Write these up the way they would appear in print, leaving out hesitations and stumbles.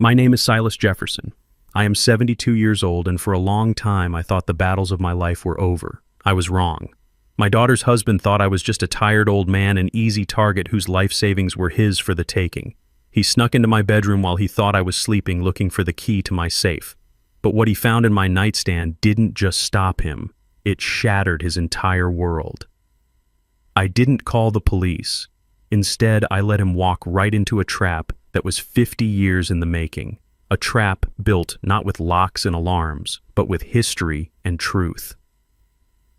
My name is Silas Jefferson. I am 72 years old, and for a long time I thought the battles of my life were over. I was wrong. My daughter's husband thought I was just a tired old man, an easy target whose life savings were his for the taking. He snuck into my bedroom while he thought I was sleeping, looking for the key to my safe. But what he found in my nightstand didn't just stop him. It shattered his entire world. I didn't call the police. Instead, I let him walk right into a trap that was 50 years in the making. A trap built not with locks and alarms, but with history and truth.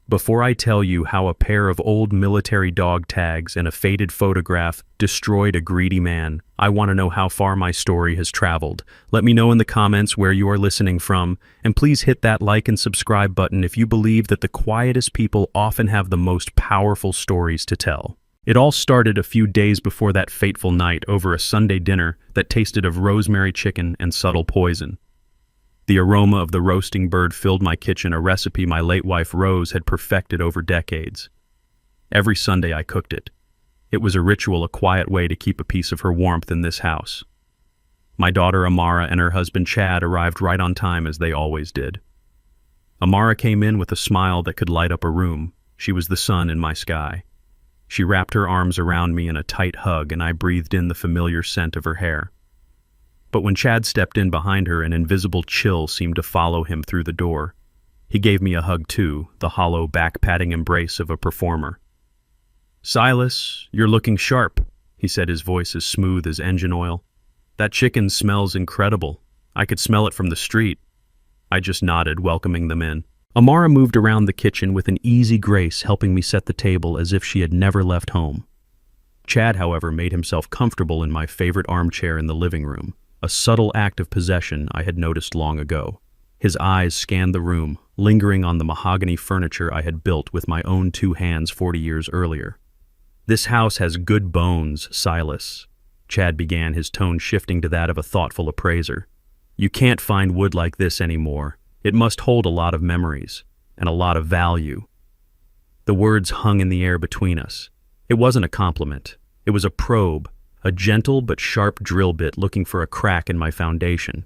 Before I tell you how a pair of old military dog tags and a faded photograph destroyed a greedy man, I want to know how far my story has traveled. Let me know in the comments where you are listening from, and please hit that like and subscribe button if you believe that the quietest people often have the most powerful stories to tell. It all started a few days before that fateful night over a Sunday dinner that tasted of rosemary chicken and subtle poison. The aroma of the roasting bird filled my kitchen, a recipe my late wife Rose had perfected over decades. Every Sunday I cooked it. It was a ritual, a quiet way to keep a piece of her warmth in this house. My daughter Amara and her husband Chad arrived right on time, as they always did. Amara came in with a smile that could light up a room. She was the sun in my sky. She wrapped her arms around me in a tight hug, and I breathed in the familiar scent of her hair. But when Chad stepped in behind her, an invisible chill seemed to follow him through the door. He gave me a hug too, the hollow, back-patting embrace of a performer. "Silas, you're looking sharp," he said, his voice as smooth as engine oil. "That chicken smells incredible. I could smell it from the street." I just nodded, welcoming them in. Amara moved around the kitchen with an easy grace, helping me set the table as if she had never left home. Chad, however, made himself comfortable in my favorite armchair in the living room, a subtle act of possession I had noticed long ago. His eyes scanned the room, lingering on the mahogany furniture I had built with my own 2 hands 40 years earlier. "This house has good bones, Silas," Chad began, his tone shifting to that of a thoughtful appraiser. "You can't find wood like this anymore. It must hold a lot of memories, and a lot of value." The words hung in the air between us. It wasn't a compliment. It was a probe, a gentle but sharp drill bit looking for a crack in my foundation.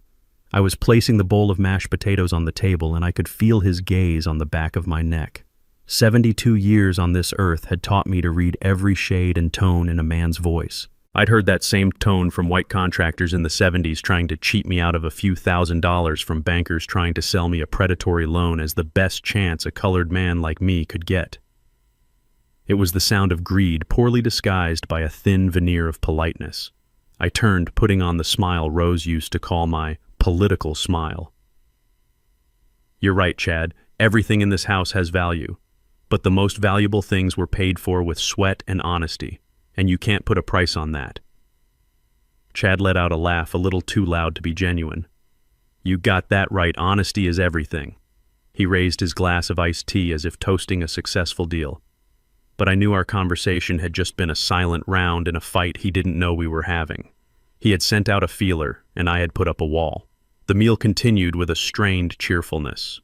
I was placing the bowl of mashed potatoes on the table, and I could feel his gaze on the back of my neck. 72 years on this earth had taught me to read every shade and tone in a man's voice. I'd heard that same tone from white contractors in the 70s trying to cheat me out of a few $1,000s, from bankers trying to sell me a predatory loan as the best chance a colored man like me could get. It was the sound of greed, poorly disguised by a thin veneer of politeness. I turned, putting on the smile Rose used to call my political smile. "You're right, Chad. Everything in this house has value. But the most valuable things were paid for with sweat and honesty. And you can't put a price on that." Chad let out a laugh, a little too loud to be genuine. "You got that right. Honesty is everything." He raised his glass of iced tea as if toasting a successful deal. But I knew our conversation had just been a silent round in a fight he didn't know we were having. He had sent out a feeler, and I had put up a wall. The meal continued with a strained cheerfulness.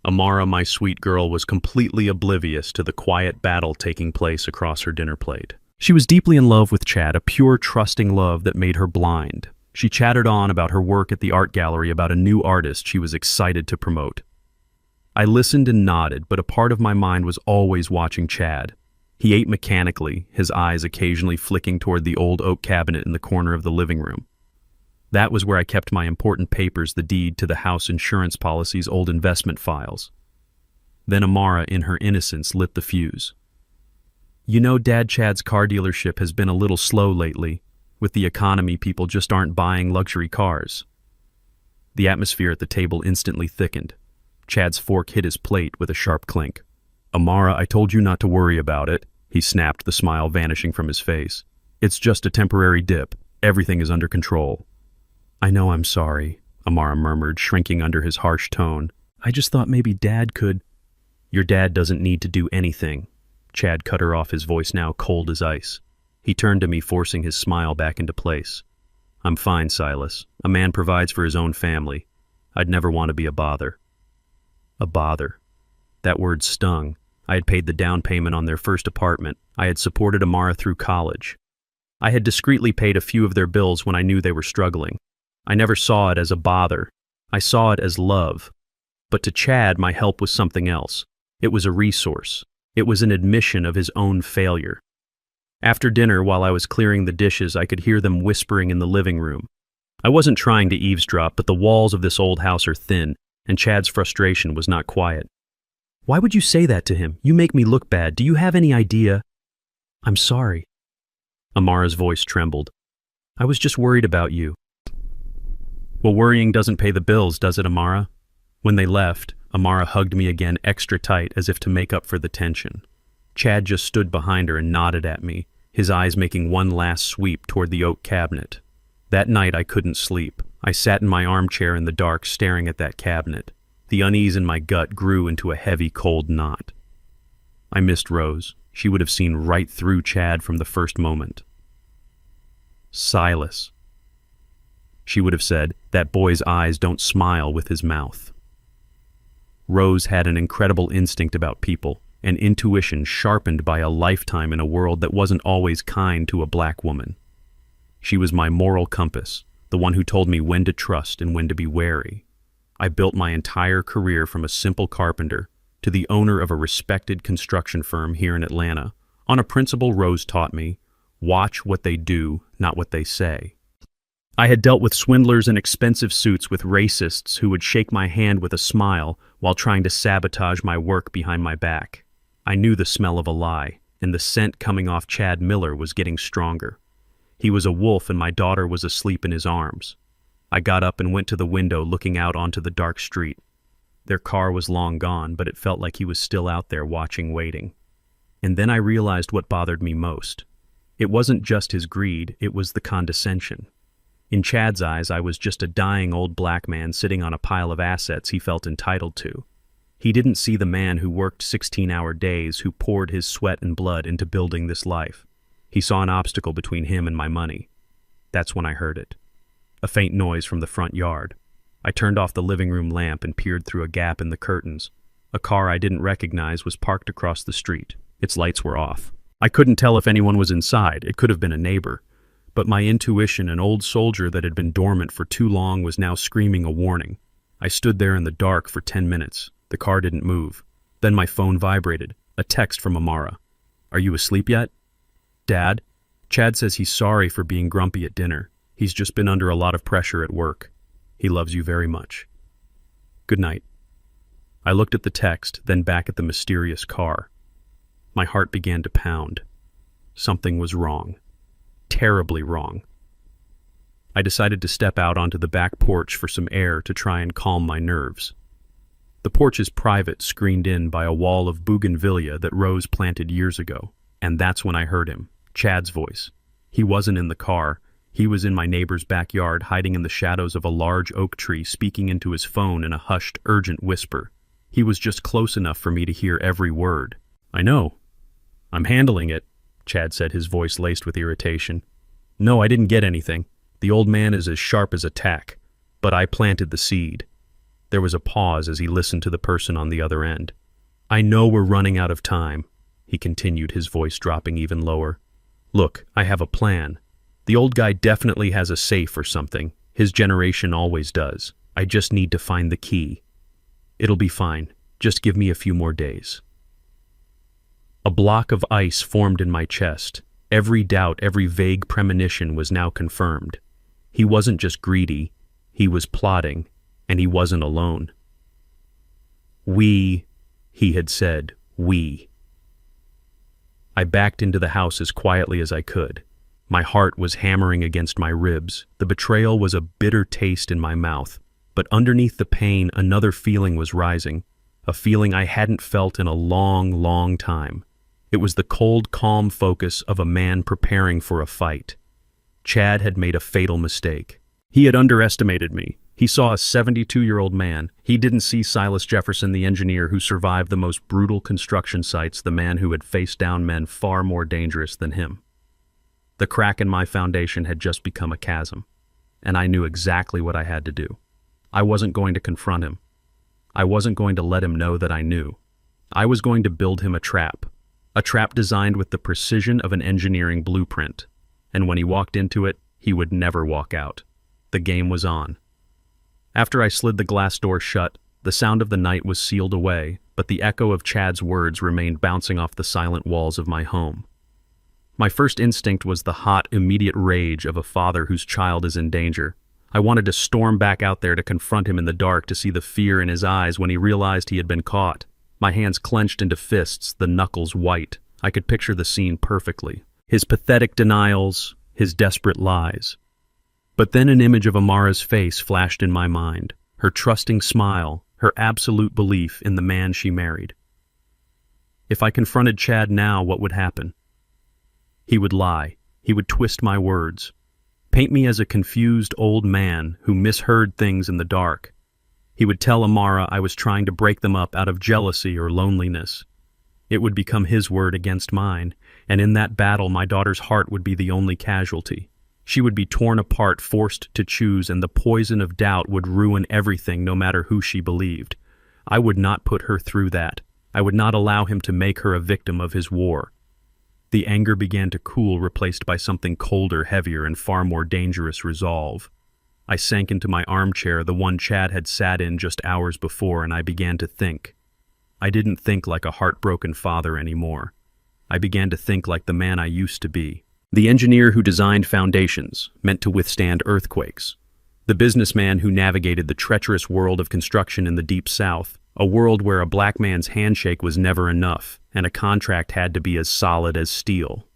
Amara, my sweet girl, was completely oblivious to the quiet battle taking place across her dinner plate. She was deeply in love with Chad, a pure, trusting love that made her blind. She chattered on about her work at the art gallery, about a new artist she was excited to promote. I listened and nodded, but a part of my mind was always watching Chad. He ate mechanically, his eyes occasionally flicking toward the old oak cabinet in the corner of the living room. That was where I kept my important papers, the deed to the house insurance policies, old investment files. Then Amara, in her innocence, lit the fuse. "You know, Dad, Chad's car dealership has been a little slow lately. With the economy, people just aren't buying luxury cars." The atmosphere at the table instantly thickened. Chad's fork hit his plate with a sharp clink. "Amara, I told you not to worry about it," he snapped, the smile vanishing from his face. "It's just a temporary dip. Everything is under control." "I know, I'm sorry," Amara murmured, shrinking under his harsh tone. "I just thought maybe Dad could—" "Your dad doesn't need to do anything." Chad cut her off, his voice now cold as ice. He turned to me, forcing his smile back into place. "I'm fine, Silas. A man provides for his own family. I'd never want to be a bother." A bother. That word stung. I had paid the down payment on their first apartment. I had supported Amara through college. I had discreetly paid a few of their bills when I knew they were struggling. I never saw it as a bother. I saw it as love. But to Chad, my help was something else. It was a resource. It was an admission of his own failure. After dinner, while I was clearing the dishes, I could hear them whispering in the living room. I wasn't trying to eavesdrop, but the walls of this old house are thin, and Chad's frustration was not quiet. "Why would you say that to him? You make me look bad. Do you have any idea?" "I'm sorry." Amara's voice trembled. "I was just worried about you." "Well, worrying doesn't pay the bills, does it, Amara?" When they left, Amara hugged me again extra tight as if to make up for the tension. Chad just stood behind her and nodded at me, his eyes making one last sweep toward the oak cabinet. That night I couldn't sleep. I sat in my armchair in the dark staring at that cabinet. The unease in my gut grew into a heavy, cold knot. I missed Rose. She would have seen right through Chad from the first moment. "Silas," she would have said, "that boy's eyes don't smile with his mouth." Rose had an incredible instinct about people, an intuition sharpened by a lifetime in a world that wasn't always kind to a black woman. She was my moral compass, the one who told me when to trust and when to be wary. I built my entire career from a simple carpenter to the owner of a respected construction firm here in Atlanta, on a principle Rose taught me: watch what they do, not what they say. I had dealt with swindlers in expensive suits, with racists who would shake my hand with a smile while trying to sabotage my work behind my back. I knew the smell of a lie, and the scent coming off Chad Miller was getting stronger. He was a wolf, and my daughter was asleep in his arms. I got up and went to the window, looking out onto the dark street. Their car was long gone, but it felt like he was still out there watching, waiting. And then I realized what bothered me most. It wasn't just his greed, it was the condescension. In Chad's eyes, I was just a dying old black man sitting on a pile of assets he felt entitled to. He didn't see the man who worked 16-hour days, who poured his sweat and blood into building this life. He saw an obstacle between him and my money. That's when I heard it. A faint noise from the front yard. I turned off the living room lamp and peered through a gap in the curtains. A car I didn't recognize was parked across the street. Its lights were off. I couldn't tell if anyone was inside. It could have been a neighbor. But my intuition, an old soldier that had been dormant for too long, was now screaming a warning. I stood there in the dark for 10 minutes. The car didn't move. Then my phone vibrated. A text from Amara. "Are you asleep yet?" "Dad, Chad says he's sorry for being grumpy at dinner. He's just been under a lot of pressure at work. He loves you very much. Good night." I looked at the text, then back at the mysterious car. My heart began to pound. Something was wrong. Terribly wrong. I decided to step out onto the back porch for some air to try and calm my nerves. The porch is private, screened in by a wall of bougainvillea that Rose planted years ago. And that's when I heard him, Chad's voice. He wasn't in the car. He was in my neighbor's backyard, hiding in the shadows of a large oak tree, speaking into his phone in a hushed, urgent whisper. He was just close enough for me to hear every word. "I know. I'm handling it," Chad said, his voice laced with irritation. "No, I didn't get anything. The old man is as sharp as a tack. But I planted the seed." There was a pause as he listened to the person on the other end. "I know we're running out of time," he continued, his voice dropping even lower. "Look, I have a plan. The old guy definitely has a safe or something. His generation always does. I just need to find the key. It'll be fine. Just give me a few more days." A block of ice formed in my chest. Every doubt, every vague premonition was now confirmed. He wasn't just greedy. He was plotting, and he wasn't alone. "We," he had said, "we." I backed into the house as quietly as I could. My heart was hammering against my ribs. The betrayal was a bitter taste in my mouth. But underneath the pain, another feeling was rising. A feeling I hadn't felt in a long, long time. It was the cold, calm focus of a man preparing for a fight. Chad had made a fatal mistake. He had underestimated me. He saw a 72-year-old man. He didn't see Silas Jefferson, the engineer who survived the most brutal construction sites, the man who had faced down men far more dangerous than him. The crack in my foundation had just become a chasm, and I knew exactly what I had to do. I wasn't going to confront him. I wasn't going to let him know that I knew. I was going to build him a trap designed with the precision of an engineering blueprint, and when he walked into it, he would never walk out. The game was on. After I slid the glass door shut, the sound of the night was sealed away, but the echo of Chad's words remained bouncing off the silent walls of my home. My first instinct was the hot, immediate rage of a father whose child is in danger. I wanted to storm back out there to confront him in the dark, to see the fear in his eyes when he realized he had been caught. My hands clenched into fists, the knuckles white. I could picture the scene perfectly. His pathetic denials, his desperate lies. But then an image of Amara's face flashed in my mind, her trusting smile, her absolute belief in the man she married. If I confronted Chad now, what would happen? He would lie. He would twist my words. Paint me as a confused old man who misheard things in the dark. He would tell Amara I was trying to break them up out of jealousy or loneliness. It would become his word against mine, and in that battle my daughter's heart would be the only casualty. She would be torn apart, forced to choose, and the poison of doubt would ruin everything, no matter who she believed. I would not put her through that. I would not allow him to make her a victim of his war. The anger began to cool, replaced by something colder, heavier, and far more dangerous resolve. I sank into my armchair, the one Chad had sat in just hours before, and I began to think. I didn't think like a heartbroken father anymore. I began to think like the man I used to be. The engineer who designed foundations, meant to withstand earthquakes. The businessman who navigated the treacherous world of construction in the Deep South, a world where a black man's handshake was never enough, and a contract had to be as solid as steel.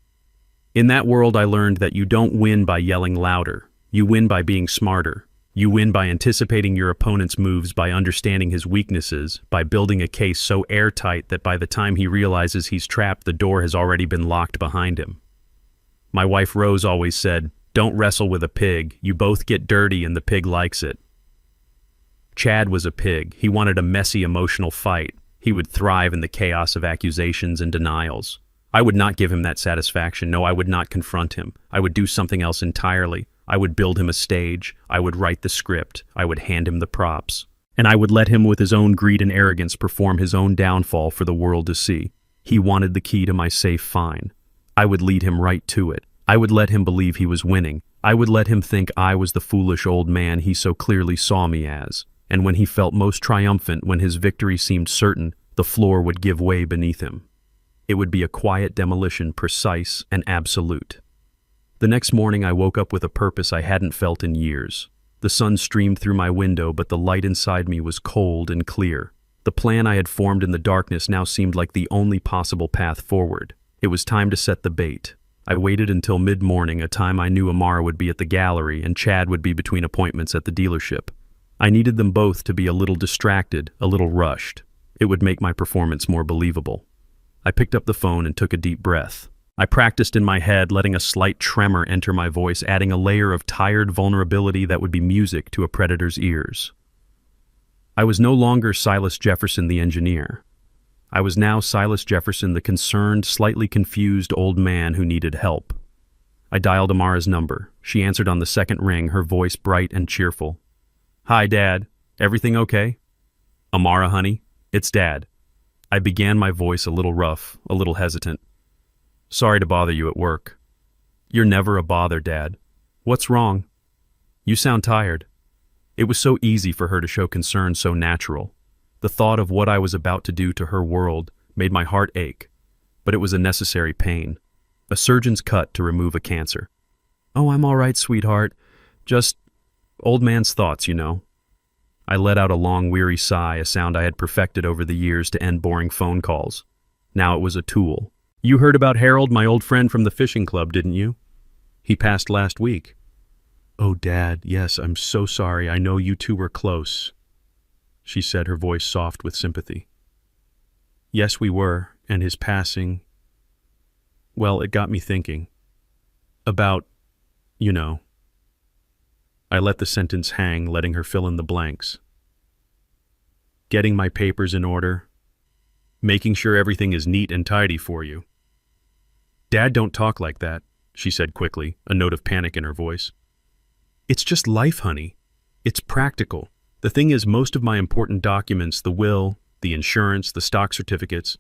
In that world I learned that you don't win by yelling louder. You win by being smarter. You win by anticipating your opponent's moves, by understanding his weaknesses, by building a case so airtight that by the time he realizes he's trapped, the door has already been locked behind him. My wife Rose always said, "Don't wrestle with a pig. You both get dirty and the pig likes it." Chad was a pig. He wanted a messy, emotional fight. He would thrive in the chaos of accusations and denials. I would not give him that satisfaction. No, I would not confront him. I would do something else entirely. I would build him a stage. I would write the script. I would hand him the props. And I would let him, with his own greed and arrogance, perform his own downfall for the world to see. He wanted the key to my safe fine. I would lead him right to it. I would let him believe he was winning. I would let him think I was the foolish old man he so clearly saw me as. And when he felt most triumphant, when his victory seemed certain, the floor would give way beneath him. It would be a quiet demolition, precise and absolute. The next morning I woke up with a purpose I hadn't felt in years. The sun streamed through my window, but the light inside me was cold and clear. The plan I had formed in the darkness now seemed like the only possible path forward. It was time to set the bait. I waited until mid-morning, a time I knew Amara would be at the gallery and Chad would be between appointments at the dealership. I needed them both to be a little distracted, a little rushed. It would make my performance more believable. I picked up the phone and took a deep breath. I practiced in my head, letting a slight tremor enter my voice, adding a layer of tired vulnerability that would be music to a predator's ears. I was no longer Silas Jefferson the engineer. I was now Silas Jefferson, the concerned, slightly confused old man who needed help. I dialed Amara's number. She answered on the second ring, her voice bright and cheerful. "Hi, Dad. Everything okay?" "Amara, honey, it's Dad." I began, my voice a little rough, a little hesitant. "Sorry to bother you at work." "You're never a bother, Dad. What's wrong?" "You sound tired." It was so easy for her to show concern, so natural. The thought of what I was about to do to her world made my heart ache, but it was a necessary pain. A surgeon's cut to remove a cancer. "Oh, I'm all right, sweetheart. Just old man's thoughts, you know." I let out a long, weary sigh, a sound I had perfected over the years to end boring phone calls. Now it was a tool. "You heard about Harold, my old friend from the fishing club, didn't you? He passed last week." "Oh, Dad, yes, I'm so sorry. I know you two were close," she said, her voice soft with sympathy. "Yes, we were, and his passing, well, it got me thinking. About, you know." I let the sentence hang, letting her fill in the blanks. "Getting my papers in order. Making sure everything is neat and tidy for you." "Dad, don't talk like that," she said quickly, a note of panic in her voice. "It's just life, honey. It's practical. The thing is, most of my important documents, the will, the insurance, the stock certificates,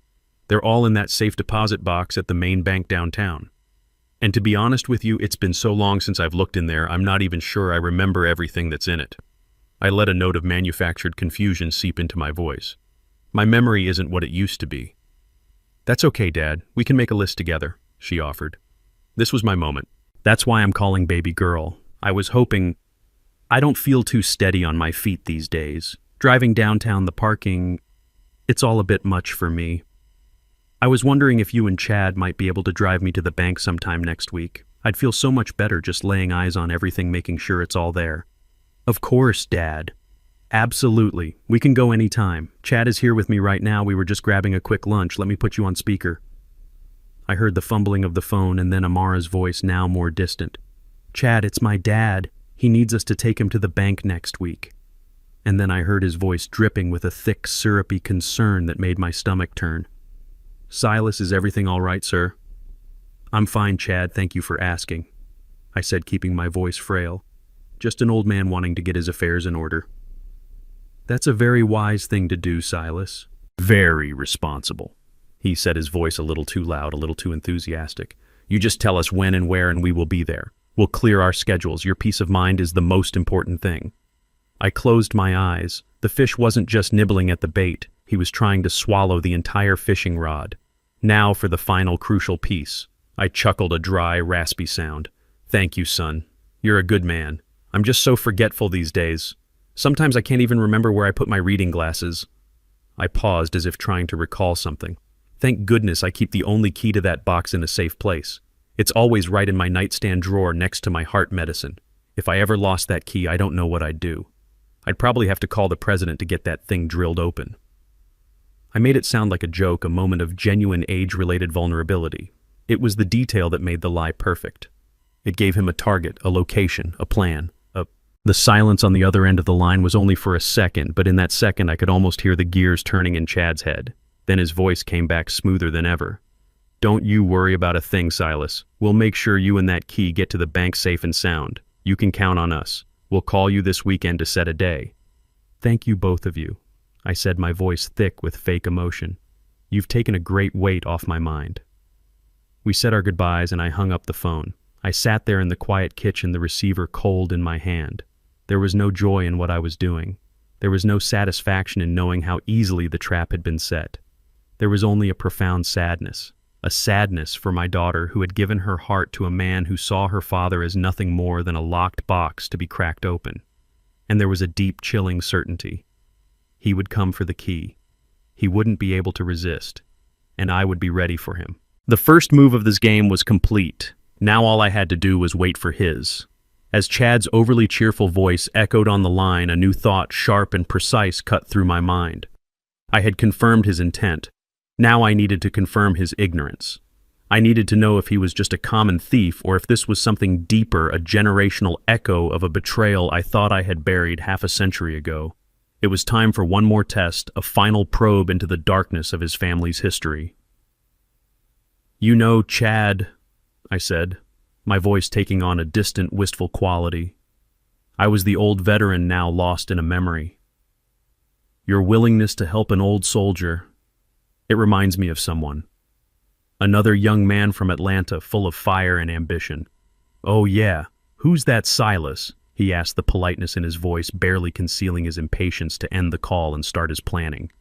they're all in that safe deposit box at the main bank downtown. And to be honest with you, it's been so long since I've looked in there, I'm not even sure I remember everything that's in it. I let a note of manufactured confusion seep into my voice. My memory isn't what it used to be. That's okay, Dad. We can make a list together, she offered. This was my moment. That's why I'm calling baby girl. I was hoping... I don't feel too steady on my feet these days. Driving downtown, the parking, it's all a bit much for me. I was wondering if you and Chad might be able to drive me to the bank sometime next week. I'd feel so much better just laying eyes on everything, making sure it's all there. Of course, Dad. Absolutely. We can go anytime. Chad is here with me right now. We were just grabbing a quick lunch. Let me put you on speaker. I heard the fumbling of the phone and then Amara's voice, now more distant. Chad, it's my dad. He needs us to take him to the bank next week. And then I heard his voice dripping with a thick, syrupy concern that made my stomach turn. Silas, is everything all right, sir? I'm fine, Chad. Thank you for asking, I said, keeping my voice frail. Just an old man wanting to get his affairs in order. That's a very wise thing to do, Silas. Very responsible. He said, his voice a little too loud, a little too enthusiastic. You just tell us when and where and we will be there. We'll clear our schedules. Your peace of mind is the most important thing. I closed my eyes. The fish wasn't just nibbling at the bait. He was trying to swallow the entire fishing rod. Now for the final crucial piece. I chuckled a dry, raspy sound. Thank you, son. You're a good man. I'm just so forgetful these days. Sometimes I can't even remember where I put my reading glasses. I paused as if trying to recall something. Thank goodness I keep the only key to that box in a safe place. It's always right in my nightstand drawer next to my heart medicine. If I ever lost that key, I don't know what I'd do. I'd probably have to call the president to get that thing drilled open. I made it sound like a joke, a moment of genuine age-related vulnerability. It was the detail that made the lie perfect. It gave him a target, a location, a plan. The silence on the other end of the line was only for a second, but in that second I could almost hear the gears turning in Chad's head. Then his voice came back smoother than ever. Don't you worry about a thing, Silas. We'll make sure you and that key get to the bank safe and sound. You can count on us. We'll call you this weekend to set a day. Thank you, both of you, I said, my voice thick with fake emotion. You've taken a great weight off my mind. We said our goodbyes and I hung up the phone. I sat there in the quiet kitchen, the receiver cold in my hand. There was no joy in what I was doing. There was no satisfaction in knowing how easily the trap had been set. There was only a profound sadness, a sadness for my daughter who had given her heart to a man who saw her father as nothing more than a locked box to be cracked open. And there was a deep, chilling certainty. He would come for the key. He wouldn't be able to resist, and I would be ready for him. The first move of this game was complete. Now all I had to do was wait for his. As Chad's overly cheerful voice echoed on the line, a new thought, sharp and precise, cut through my mind. I had confirmed his intent. Now I needed to confirm his ignorance. I needed to know if he was just a common thief or if this was something deeper, a generational echo of a betrayal I thought I had buried half a century ago. It was time for one more test, a final probe into the darkness of his family's history. You know, Chad, I said, my voice taking on a distant, wistful quality. I was the old veteran now lost in a memory. Your willingness to help an old soldier, it reminds me of someone. Another young man from Atlanta, full of fire and ambition. Oh yeah, who's that Silas? He asked, the politeness in his voice barely concealing his impatience to end the call and start his planning.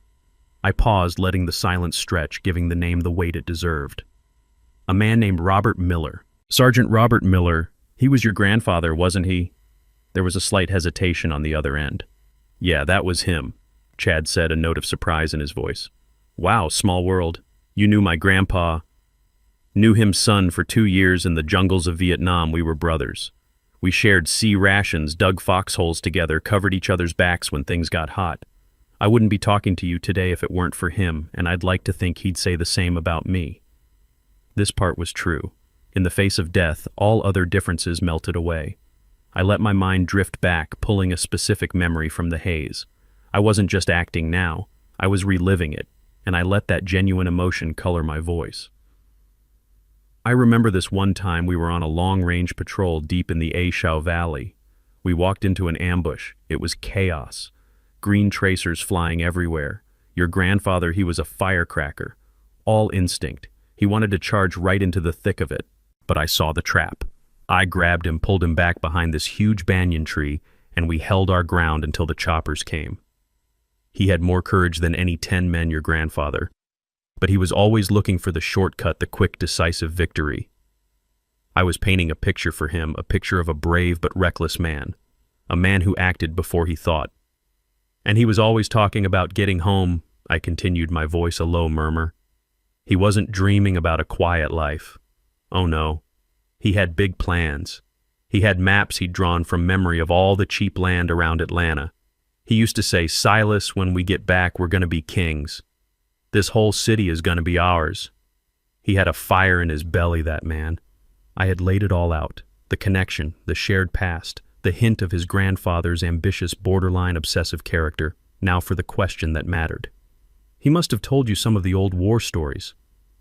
I paused, letting the silence stretch, giving the name the weight it deserved. A man named Robert Miller. Sergeant Robert Miller. He was your grandfather, wasn't he? There was a slight hesitation on the other end. Yeah, that was him, Chad said, a note of surprise in his voice. Wow, small world. You knew my grandpa. Knew him, son, for 2 years in the jungles of Vietnam. We were brothers. We shared sea rations, dug foxholes together, covered each other's backs when things got hot. I wouldn't be talking to you today if it weren't for him, and I'd like to think he'd say the same about me. This part was true. In the face of death, all other differences melted away. I let my mind drift back, pulling a specific memory from the haze. I wasn't just acting now. I was reliving it, and I let that genuine emotion color my voice. I remember this one time we were on a long-range patrol deep in the A Shau Valley. We walked into an ambush. It was chaos. Green tracers flying everywhere. Your grandfather, he was a firecracker. All instinct. He wanted to charge right into the thick of it. But I saw the trap. I grabbed him, pulled him back behind this huge banyan tree, and we held our ground until the choppers came. He had more courage than any 10 men your grandfather, but he was always looking for the shortcut, the quick, decisive victory. I was painting a picture for him, a picture of a brave but reckless man, a man who acted before he thought. And he was always talking about getting home, I continued, my voice a low murmur. He wasn't dreaming about a quiet life. Oh no. He had big plans. He had maps he'd drawn from memory of all the cheap land around Atlanta. He used to say, "Silas, when we get back, we're going to be kings. This whole city is going to be ours." He had a fire in his belly, that man. I had laid it all out, the connection, the shared past, the hint of his grandfather's ambitious, borderline obsessive character, now for the question that mattered. "He must have told you some of the old war stories,"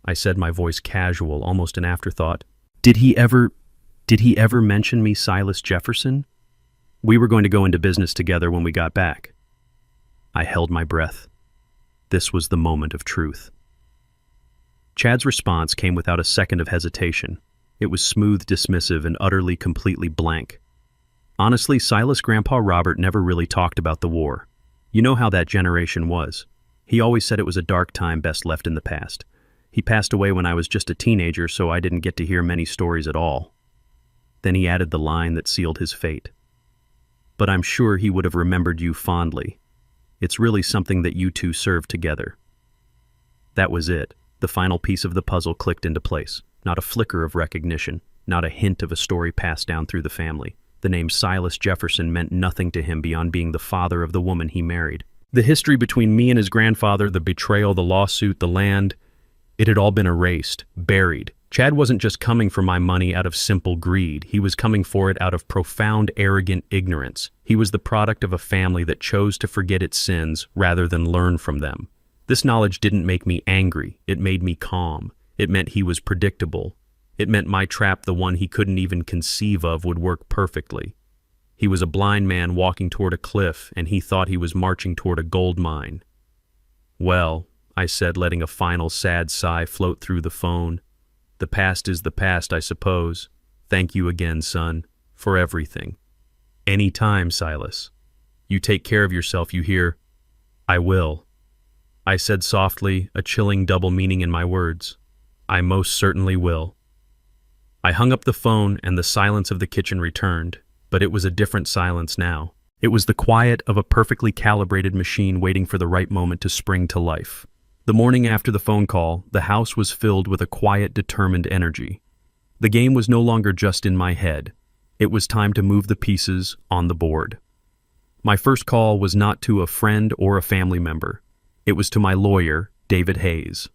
I said, my voice casual, almost an afterthought. Did he ever mention me, Silas Jefferson? We were going to go into business together when we got back. I held my breath. This was the moment of truth. Chad's response came without a second of hesitation. It was smooth, dismissive, and utterly, completely blank. Honestly, Silas' Grandpa Robert never really talked about the war. You know how that generation was. He always said it was a dark time best left in the past. He passed away when I was just a teenager, so I didn't get to hear many stories at all. Then he added the line that sealed his fate. "But I'm sure he would have remembered you fondly. It's really something that you two served together." That was it. The final piece of the puzzle clicked into place. Not a flicker of recognition, not a hint of a story passed down through the family. The name Silas Jefferson meant nothing to him beyond being the father of the woman he married. The history between me and his grandfather, the betrayal, the lawsuit, the land, it had all been erased, buried. Chad wasn't just coming for my money out of simple greed. He was coming for it out of profound, arrogant ignorance. He was the product of a family that chose to forget its sins rather than learn from them. This knowledge didn't make me angry. It made me calm. It meant he was predictable. It meant my trap, the one he couldn't even conceive of, would work perfectly. He was a blind man walking toward a cliff, and he thought he was marching toward a gold mine. "Well," I said, letting a final sad sigh float through the phone, "the past is the past, I suppose. Thank you again, son, for everything." "Any time, Silas. You take care of yourself, you hear?" "I will," I said softly, a chilling double meaning in my words. "I most certainly will." I hung up the phone, and the silence of the kitchen returned, but it was a different silence now. It was the quiet of a perfectly calibrated machine waiting for the right moment to spring to life. The morning after the phone call, the house was filled with a quiet, determined energy. The game was no longer just in my head. It was time to move the pieces on the board. My first call was not to a friend or a family member. It was to my lawyer, David Hayes.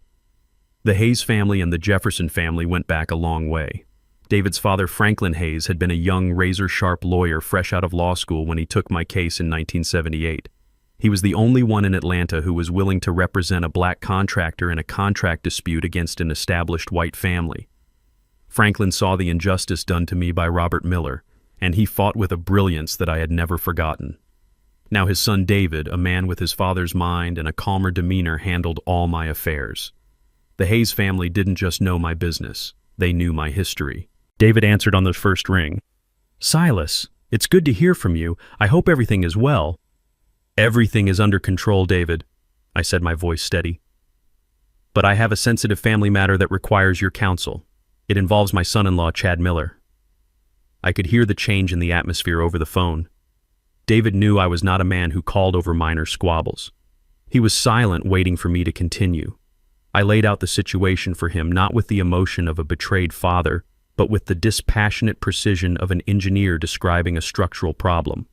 The Hayes family and the Jefferson family went back a long way. David's father, Franklin Hayes, had been a young, razor-sharp lawyer fresh out of law school when he took my case in 1978. He was the only one in Atlanta who was willing to represent a black contractor in a contract dispute against an established white family. Franklin saw the injustice done to me by Robert Miller, and he fought with a brilliance that I had never forgotten. Now his son David, a man with his father's mind and a calmer demeanor, handled all my affairs. The Hayes family didn't just know my business, they knew my history. David answered on the first ring. "Silas, it's good to hear from you. I hope everything is well." "Everything is under control, David," I said, my voice steady. "But I have a sensitive family matter that requires your counsel. It involves my son-in-law, Chad Miller." I could hear the change in the atmosphere over the phone. David knew I was not a man who called over minor squabbles. He was silent, waiting for me to continue. I laid out the situation for him, not with the emotion of a betrayed father, but with the dispassionate precision of an engineer describing a structural problem.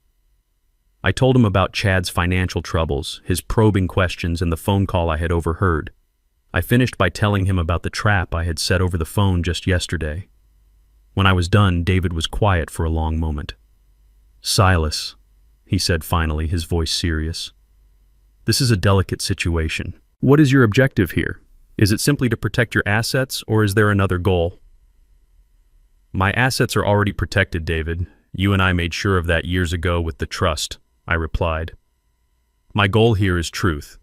I told him about Chad's financial troubles, his probing questions, and the phone call I had overheard. I finished by telling him about the trap I had set over the phone just yesterday. When I was done, David was quiet for a long moment. "Silas," he said finally, his voice serious, "this is a delicate situation. What is your objective here? Is it simply to protect your assets, or is there another goal?" "My assets are already protected, David. You and I made sure of that years ago with the trust," I replied. "My goal here is truth.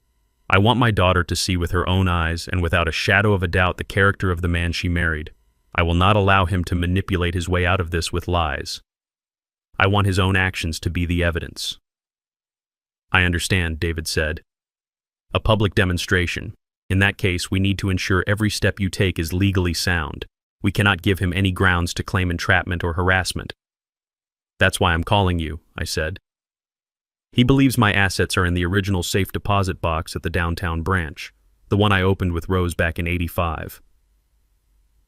I want my daughter to see with her own eyes and without a shadow of a doubt the character of the man she married. I will not allow him to manipulate his way out of this with lies. I want his own actions to be the evidence. I understand, David said. A public demonstration. In that case, we need to ensure every step you take is legally sound. We cannot give him any grounds to claim entrapment or harassment. That's why I'm calling you, I said. He believes my assets are in the original safe deposit box at the downtown branch, the one I opened with Rose back in '85.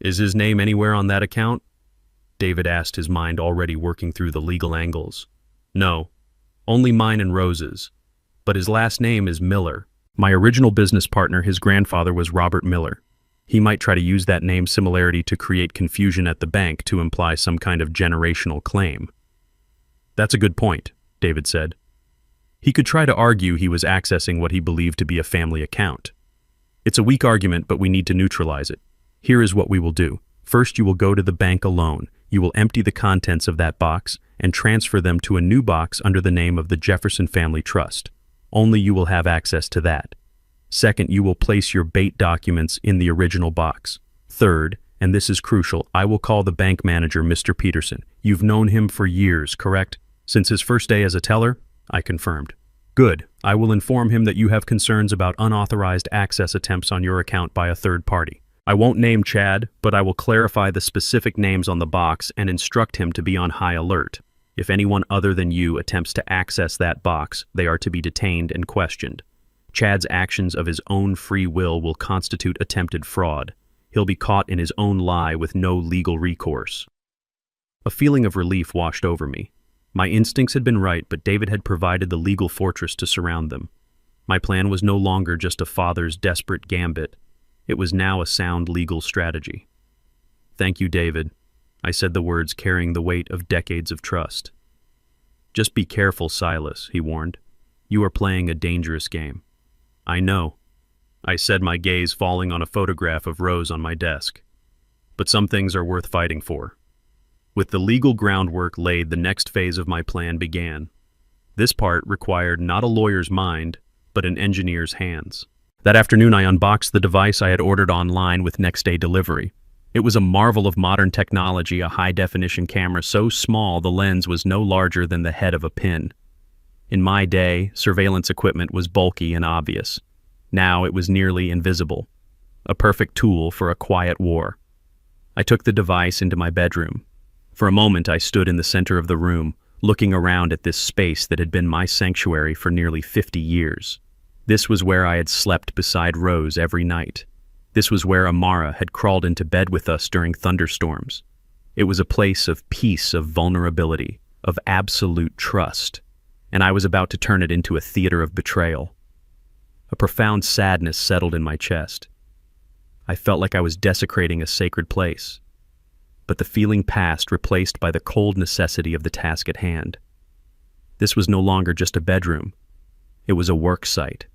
Is his name anywhere on that account? David asked, his mind already working through the legal angles. No, only mine and Rose's. But his last name is Miller. My original business partner, his grandfather was Robert Miller. He might try to use that name similarity to create confusion at the bank to imply some kind of generational claim. That's a good point, David said. He could try to argue he was accessing what he believed to be a family account. It's a weak argument, but we need to neutralize it. Here is what we will do. First, you will go to the bank alone. You will empty the contents of that box and transfer them to a new box under the name of the Jefferson Family Trust. Only you will have access to that. Second, you will place your bait documents in the original box. Third, and this is crucial, I will call the bank manager, Mr. Peterson. You've known him for years, correct? Since his first day as a teller? I confirmed. Good. I will inform him that you have concerns about unauthorized access attempts on your account by a third party. I won't name Chad, but I will clarify the specific names on the box and instruct him to be on high alert. If anyone other than you attempts to access that box, they are to be detained and questioned. Chad's actions of his own free will constitute attempted fraud. He'll be caught in his own lie with no legal recourse. A feeling of relief washed over me. My instincts had been right, but David had provided the legal fortress to surround them. My plan was no longer just a father's desperate gambit. It was now a sound legal strategy. Thank you, David. I said the words carrying the weight of decades of trust. Just be careful, Silas, he warned. You are playing a dangerous game. I know, I said, my gaze falling on a photograph of Rose on my desk. But some things are worth fighting for. With the legal groundwork laid, the next phase of my plan began. This part required not a lawyer's mind, but an engineer's hands. That afternoon, I unboxed the device I had ordered online with next-day delivery. It was a marvel of modern technology, a high-definition camera so small the lens was no larger than the head of a pin. In my day, surveillance equipment was bulky and obvious. Now it was nearly invisible. A perfect tool for a quiet war. I took the device into my bedroom. For a moment, I stood in the center of the room, looking around at this space that had been my sanctuary for nearly 50 years. This was where I had slept beside Rose every night. This was where Amara had crawled into bed with us during thunderstorms. It was a place of peace, of vulnerability, of absolute trust. And I was about to turn it into a theater of betrayal. A profound sadness settled in my chest. I felt like I was desecrating a sacred place. But the feeling passed, replaced by the cold necessity of the task at hand. This was no longer just a bedroom. It was a work site.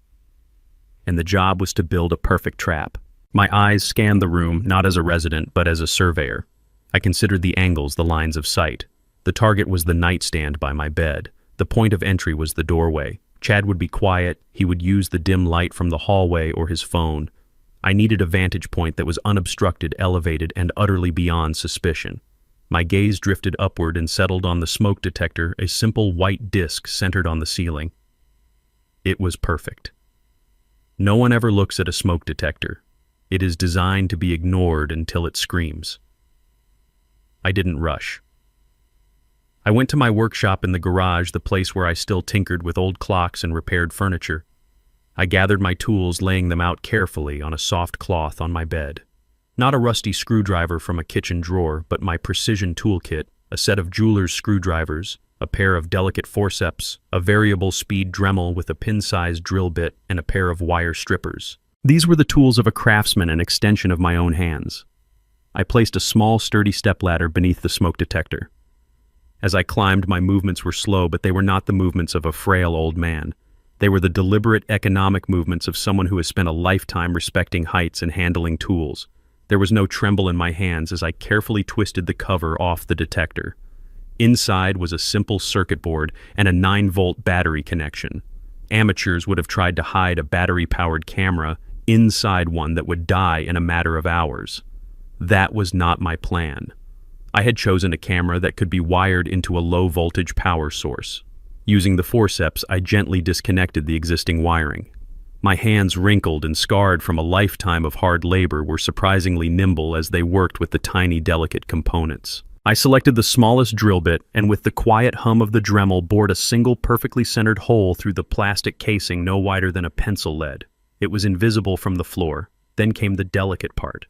And the job was to build a perfect trap. My eyes scanned the room, not as a resident, but as a surveyor. I considered the angles, the lines of sight. The target was the nightstand by my bed. The point of entry was the doorway. Chad would be quiet. He would use the dim light from the hallway or his phone. I needed a vantage point that was unobstructed, elevated, and utterly beyond suspicion. My gaze drifted upward and settled on the smoke detector, a simple white disc centered on the ceiling. It was perfect. No one ever looks at a smoke detector. It is designed to be ignored until it screams. I didn't rush. I went to my workshop in the garage, the place where I still tinkered with old clocks and repaired furniture. I gathered my tools, laying them out carefully on a soft cloth on my bed. Not a rusty screwdriver from a kitchen drawer, but my precision toolkit, a set of jeweler's screwdrivers, a pair of delicate forceps, a variable speed Dremel with a pin-sized drill bit, and a pair of wire strippers. These were the tools of a craftsman, an extension of my own hands. I placed a small, sturdy stepladder beneath the smoke detector. As I climbed, my movements were slow, but they were not the movements of a frail old man. They were the deliberate economic movements of someone who has spent a lifetime respecting heights and handling tools. There was no tremble in my hands as I carefully twisted the cover off the detector. Inside was a simple circuit board and a 9-volt battery connection. Amateurs would have tried to hide a battery-powered camera inside one that would die in a matter of hours. That was not my plan. I had chosen a camera that could be wired into a low-voltage power source. Using the forceps, I gently disconnected the existing wiring. My hands, wrinkled and scarred from a lifetime of hard labor, were surprisingly nimble as they worked with the tiny, delicate components. I selected the smallest drill bit and with the quiet hum of the Dremel bored a single perfectly centered hole through the plastic casing no wider than a pencil lead. It was invisible from the floor. Then came the delicate part.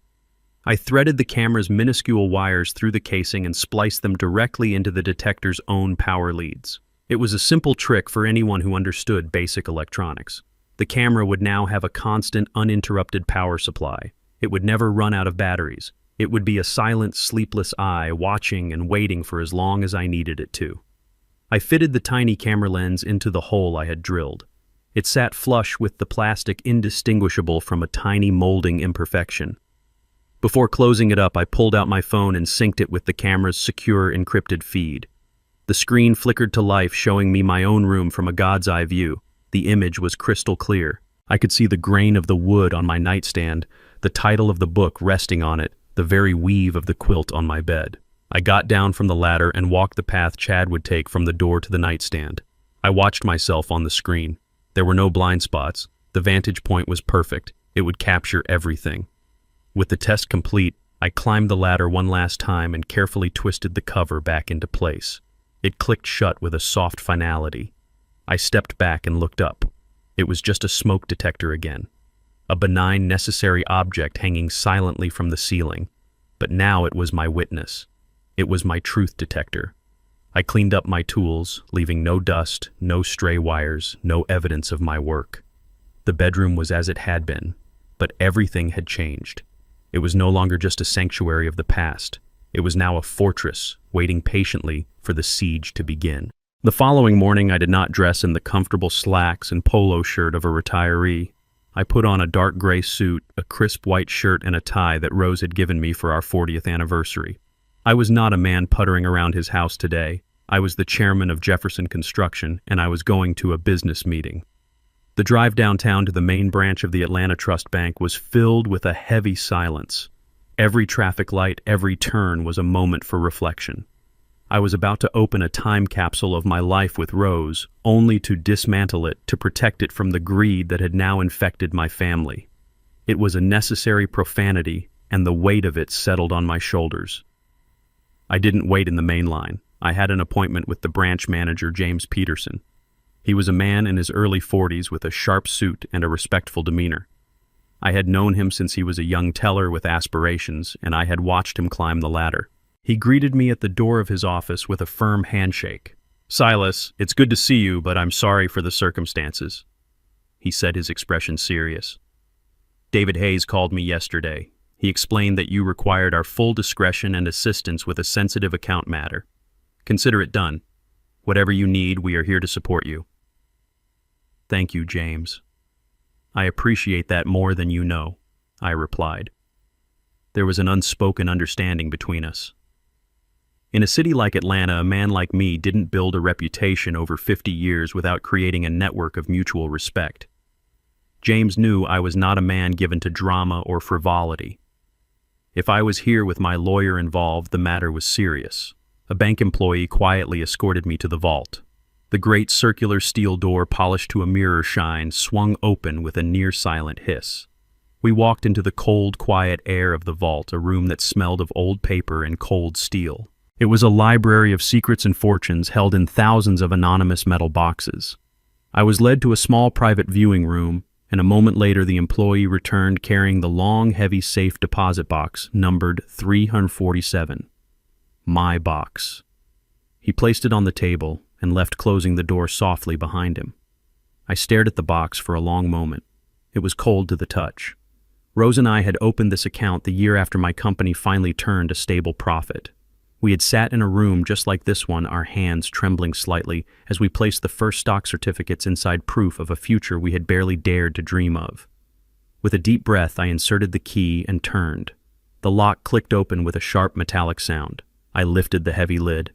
I threaded the camera's minuscule wires through the casing and spliced them directly into the detector's own power leads. It was a simple trick for anyone who understood basic electronics. The camera would now have a constant, uninterrupted power supply. It would never run out of batteries. It would be a silent, sleepless eye watching and waiting for as long as I needed it to. I fitted the tiny camera lens into the hole I had drilled. It sat flush with the plastic, indistinguishable from a tiny molding imperfection. Before closing it up, I pulled out my phone and synced it with the camera's secure, encrypted feed. The screen flickered to life, showing me my own room from a god's eye view. The image was crystal clear. I could see the grain of the wood on my nightstand, the title of the book resting on it, the very weave of the quilt on my bed. I got down from the ladder and walked the path Chad would take from the door to the nightstand. I watched myself on the screen. There were no blind spots. The vantage point was perfect. It would capture everything. With the test complete, I climbed the ladder one last time and carefully twisted the cover back into place. It clicked shut with a soft finality. I stepped back and looked up. It was just a smoke detector again. A benign, necessary object hanging silently from the ceiling. But now it was my witness. It was my truth detector. I cleaned up my tools, leaving no dust, no stray wires, no evidence of my work. The bedroom was as it had been, but everything had changed. It was no longer just a sanctuary of the past. It was now a fortress, waiting patiently for the siege to begin. The following morning, I did not dress in the comfortable slacks and polo shirt of a retiree. I put on a dark gray suit, a crisp white shirt, and a tie that Rose had given me for our 40th anniversary. I was not a man puttering around his house today. I was the chairman of Jefferson Construction, and I was going to a business meeting. The drive downtown to the main branch of the Atlanta Trust Bank was filled with a heavy silence. Every traffic light, every turn was a moment for reflection. I was about to open a time capsule of my life with Rose, only to dismantle it to protect it from the greed that had now infected my family. It was a necessary profanity, and the weight of it settled on my shoulders. I didn't wait in the main line. I had an appointment with the branch manager, James Peterson. He was a man in his early 40s with a sharp suit and a respectful demeanor. I had known him since he was a young teller with aspirations, and I had watched him climb the ladder. He greeted me at the door of his office with a firm handshake. "Silas, it's good to see you, but I'm sorry for the circumstances," he said, his expression serious. "David Hayes called me yesterday. He explained that you required our full discretion and assistance with a sensitive account matter. Consider it done. Whatever you need, we are here to support you." "Thank you, James. I appreciate that more than you know," I replied. There was an unspoken understanding between us. In a city like Atlanta, a man like me didn't build a reputation over 50 years without creating a network of mutual respect. James knew I was not a man given to drama or frivolity. If I was here with my lawyer involved, the matter was serious. A bank employee quietly escorted me to the vault. The great circular steel door, polished to a mirror shine, swung open with a near-silent hiss. We walked into the cold, quiet air of the vault, a room that smelled of old paper and cold steel. It was a library of secrets and fortunes held in thousands of anonymous metal boxes. I was led to a small private viewing room, and a moment later the employee returned carrying the long, heavy safe deposit box numbered 347. My box. He placed it on the table and left, closing the door softly behind him. I stared at the box for a long moment. It was cold to the touch. Rose and I had opened this account the year after my company finally turned a stable profit. We had sat in a room just like this one, our hands trembling slightly as we placed the first stock certificates inside proof of a future we had barely dared to dream of. With a deep breath, I inserted the key and turned. The lock clicked open with a sharp metallic sound. I lifted the heavy lid.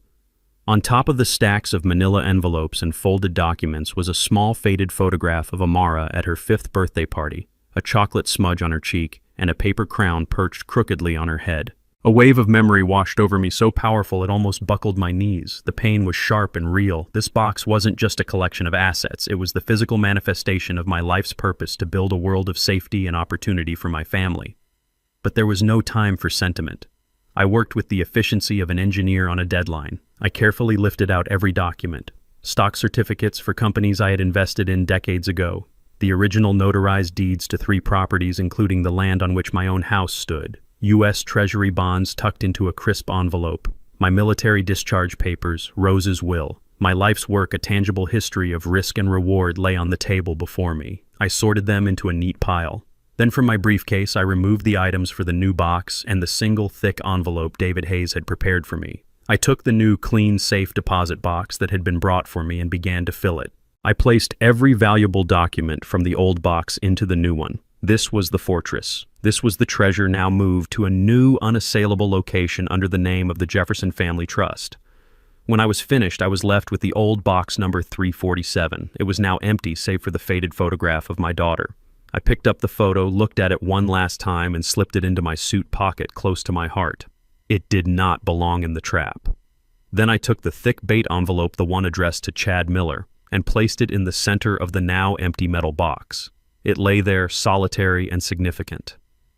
On top of the stacks of manila envelopes and folded documents was a small faded photograph of Amara at her 5th birthday party, a chocolate smudge on her cheek and a paper crown perched crookedly on her head. A wave of memory washed over me so powerful it almost buckled my knees. The pain was sharp and real. This box wasn't just a collection of assets. It was the physical manifestation of my life's purpose to build a world of safety and opportunity for my family. But there was no time for sentiment. I worked with the efficiency of an engineer on a deadline. I carefully lifted out every document. Stock certificates for companies I had invested in decades ago. The original notarized deeds to 3 properties, including the land on which my own house stood. U.S. Treasury bonds tucked into a crisp envelope. My military discharge papers, Rose's will. My life's work, a tangible history of risk and reward, lay on the table before me. I sorted them into a neat pile. Then from my briefcase, I removed the items for the new box and the single thick envelope David Hayes had prepared for me. I took the new, clean, safe deposit box that had been brought for me and began to fill it. I placed every valuable document from the old box into the new one. This was the fortress. This was the treasure now moved to a new, unassailable location under the name of the Jefferson Family Trust. When I was finished, I was left with the old box number 347. It was now empty, save for the faded photograph of my daughter. I picked up the photo, looked at it one last time, and slipped it into my suit pocket close to my heart. It did not belong in the trap. Then I took the thick bait envelope, the one addressed to Chad Miller, and placed it in the center of the now empty metal box. It lay there, solitary and significant.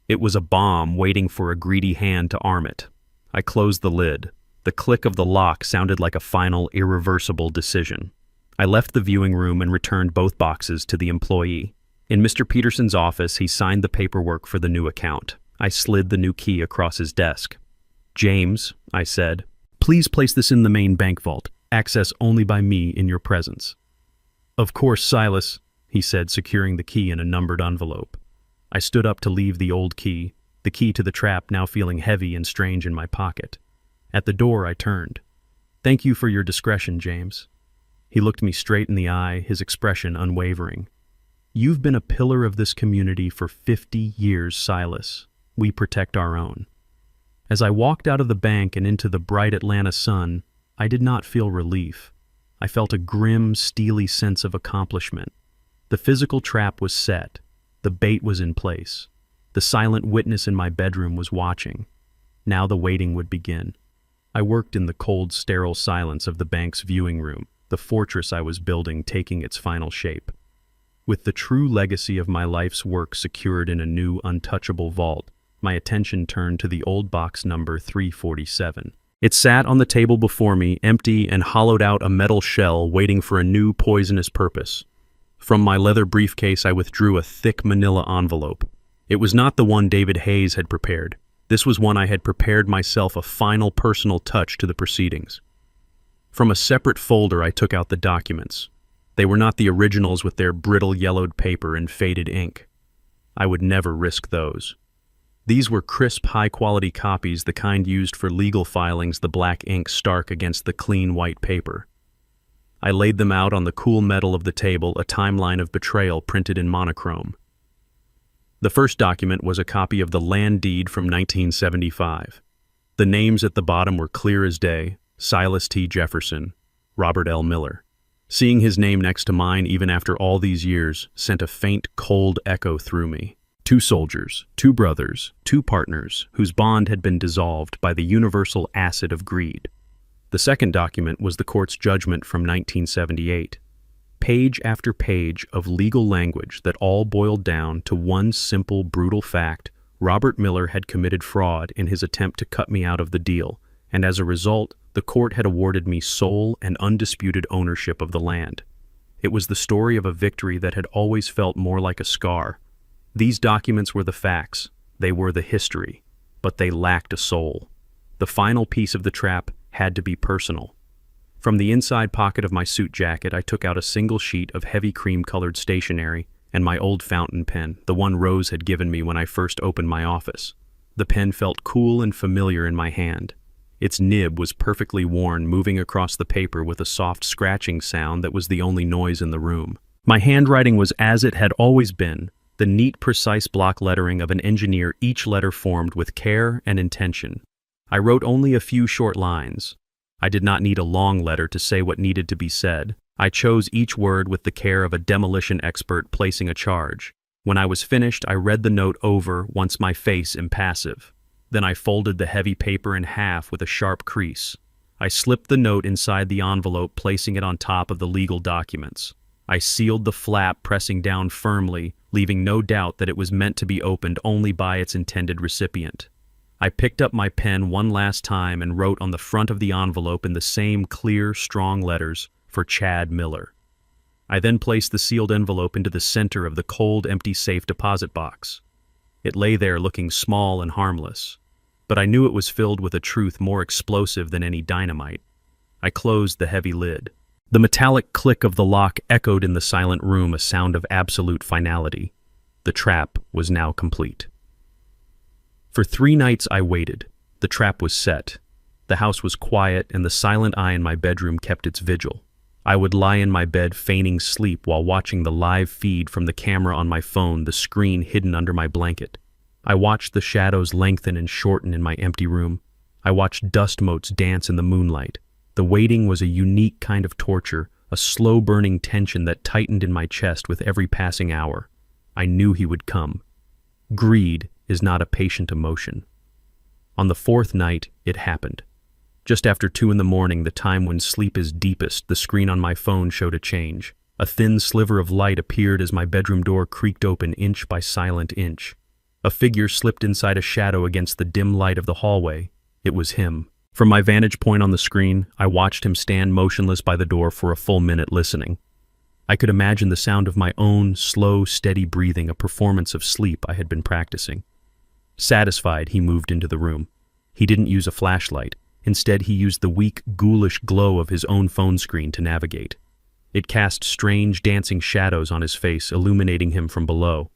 It was a bomb waiting for a greedy hand to arm it. I closed the lid. The click of the lock sounded like a final, irreversible decision. I left the viewing room and returned both boxes to the employee. In Mr. Peterson's office, he signed the paperwork for the new account. I slid the new key across his desk. "James," I said, "please place this in the main bank vault. Access only by me in your presence." "Of course, Silas," he said, securing the key in a numbered envelope. I stood up to leave the old key, the key to the trap now feeling heavy and strange in my pocket. At the door, I turned. "Thank you for your discretion, James." He looked me straight in the eye, his expression unwavering. "You've been a pillar of this community for 50 years, Silas. We protect our own." As I walked out of the bank and into the bright Atlanta sun, I did not feel relief. I felt a grim, steely sense of accomplishment. The physical trap was set. The bait was in place. The silent witness in my bedroom was watching. Now the waiting would begin. I worked in the cold, sterile silence of the bank's viewing room, the fortress I was building taking its final shape. With the true legacy of my life's work secured in a new, untouchable vault, my attention turned to the old box number 347. It sat on the table before me, empty and hollowed out a metal shell waiting for a new poisonous purpose. From my leather briefcase, I withdrew a thick manila envelope. It was not the one David Hayes had prepared. This was one I had prepared myself, a final personal touch to the proceedings. From a separate folder, I took out the documents. They were not the originals with their brittle yellowed paper and faded ink. I would never risk those. These were crisp, high-quality copies, the kind used for legal filings, the black ink stark against the clean white paper. I laid them out on the cool metal of the table, a timeline of betrayal printed in monochrome. The first document was a copy of the land deed from 1975. The names at the bottom were clear as day: Silas T. Jefferson, Robert L. Miller. Seeing his name next to mine, even after all these years, sent a faint, cold echo through me. 2 soldiers, 2 brothers, 2 partners, whose bond had been dissolved by the universal acid of greed. The second document was the court's judgment from 1978. Page after page of legal language that all boiled down to one simple, brutal fact: Robert Miller had committed fraud in his attempt to cut me out of the deal, and as a result, the court had awarded me sole and undisputed ownership of the land. It was the story of a victory that had always felt more like a scar. These documents were the facts, they were the history, but they lacked a soul. The final piece of the trap had to be personal. From the inside pocket of my suit jacket, I took out a single sheet of heavy cream-colored stationery and my old fountain pen, the one Rose had given me when I first opened my office. The pen felt cool and familiar in my hand. Its nib was perfectly worn, moving across the paper with a soft scratching sound that was the only noise in the room. My handwriting was as it had always been, the neat, precise block lettering of an engineer, each letter formed with care and intention. I wrote only a few short lines. I did not need a long letter to say what needed to be said. I chose each word with the care of a demolition expert placing a charge. When I was finished, I read the note over, once my face impassive. Then I folded the heavy paper in half with a sharp crease. I slipped the note inside the envelope, placing it on top of the legal documents. I sealed the flap, pressing down firmly, leaving no doubt that it was meant to be opened only by its intended recipient. I picked up my pen one last time and wrote on the front of the envelope in the same clear, strong letters, "For Chad Miller." I then placed the sealed envelope into the center of the cold, empty safe deposit box. It lay there looking small and harmless, but I knew it was filled with a truth more explosive than any dynamite. I closed the heavy lid. The metallic click of the lock echoed in the silent room, a sound of absolute finality. The trap was now complete. For 3 nights I waited. The trap was set. The house was quiet, and the silent eye in my bedroom kept its vigil. I would lie in my bed feigning sleep while watching the live feed from the camera on my phone, the screen hidden under my blanket. I watched the shadows lengthen and shorten in my empty room. I watched dust motes dance in the moonlight. The waiting was a unique kind of torture, a slow-burning tension that tightened in my chest with every passing hour. I knew he would come. Greed is not a patient emotion. On the 4th night, it happened. Just after 2 in the morning, the time when sleep is deepest, the screen on my phone showed a change. A thin sliver of light appeared as my bedroom door creaked open inch by silent inch. A figure slipped inside a shadow against the dim light of the hallway. It was him. From my vantage point on the screen, I watched him stand motionless by the door for a full minute, listening. I could imagine the sound of my own slow, steady breathing, a performance of sleep I had been practicing. Satisfied, he moved into the room. He didn't use a flashlight. Instead, he used the weak, ghoulish glow of his own phone screen to navigate. It cast strange, dancing shadows on his face, illuminating him from below.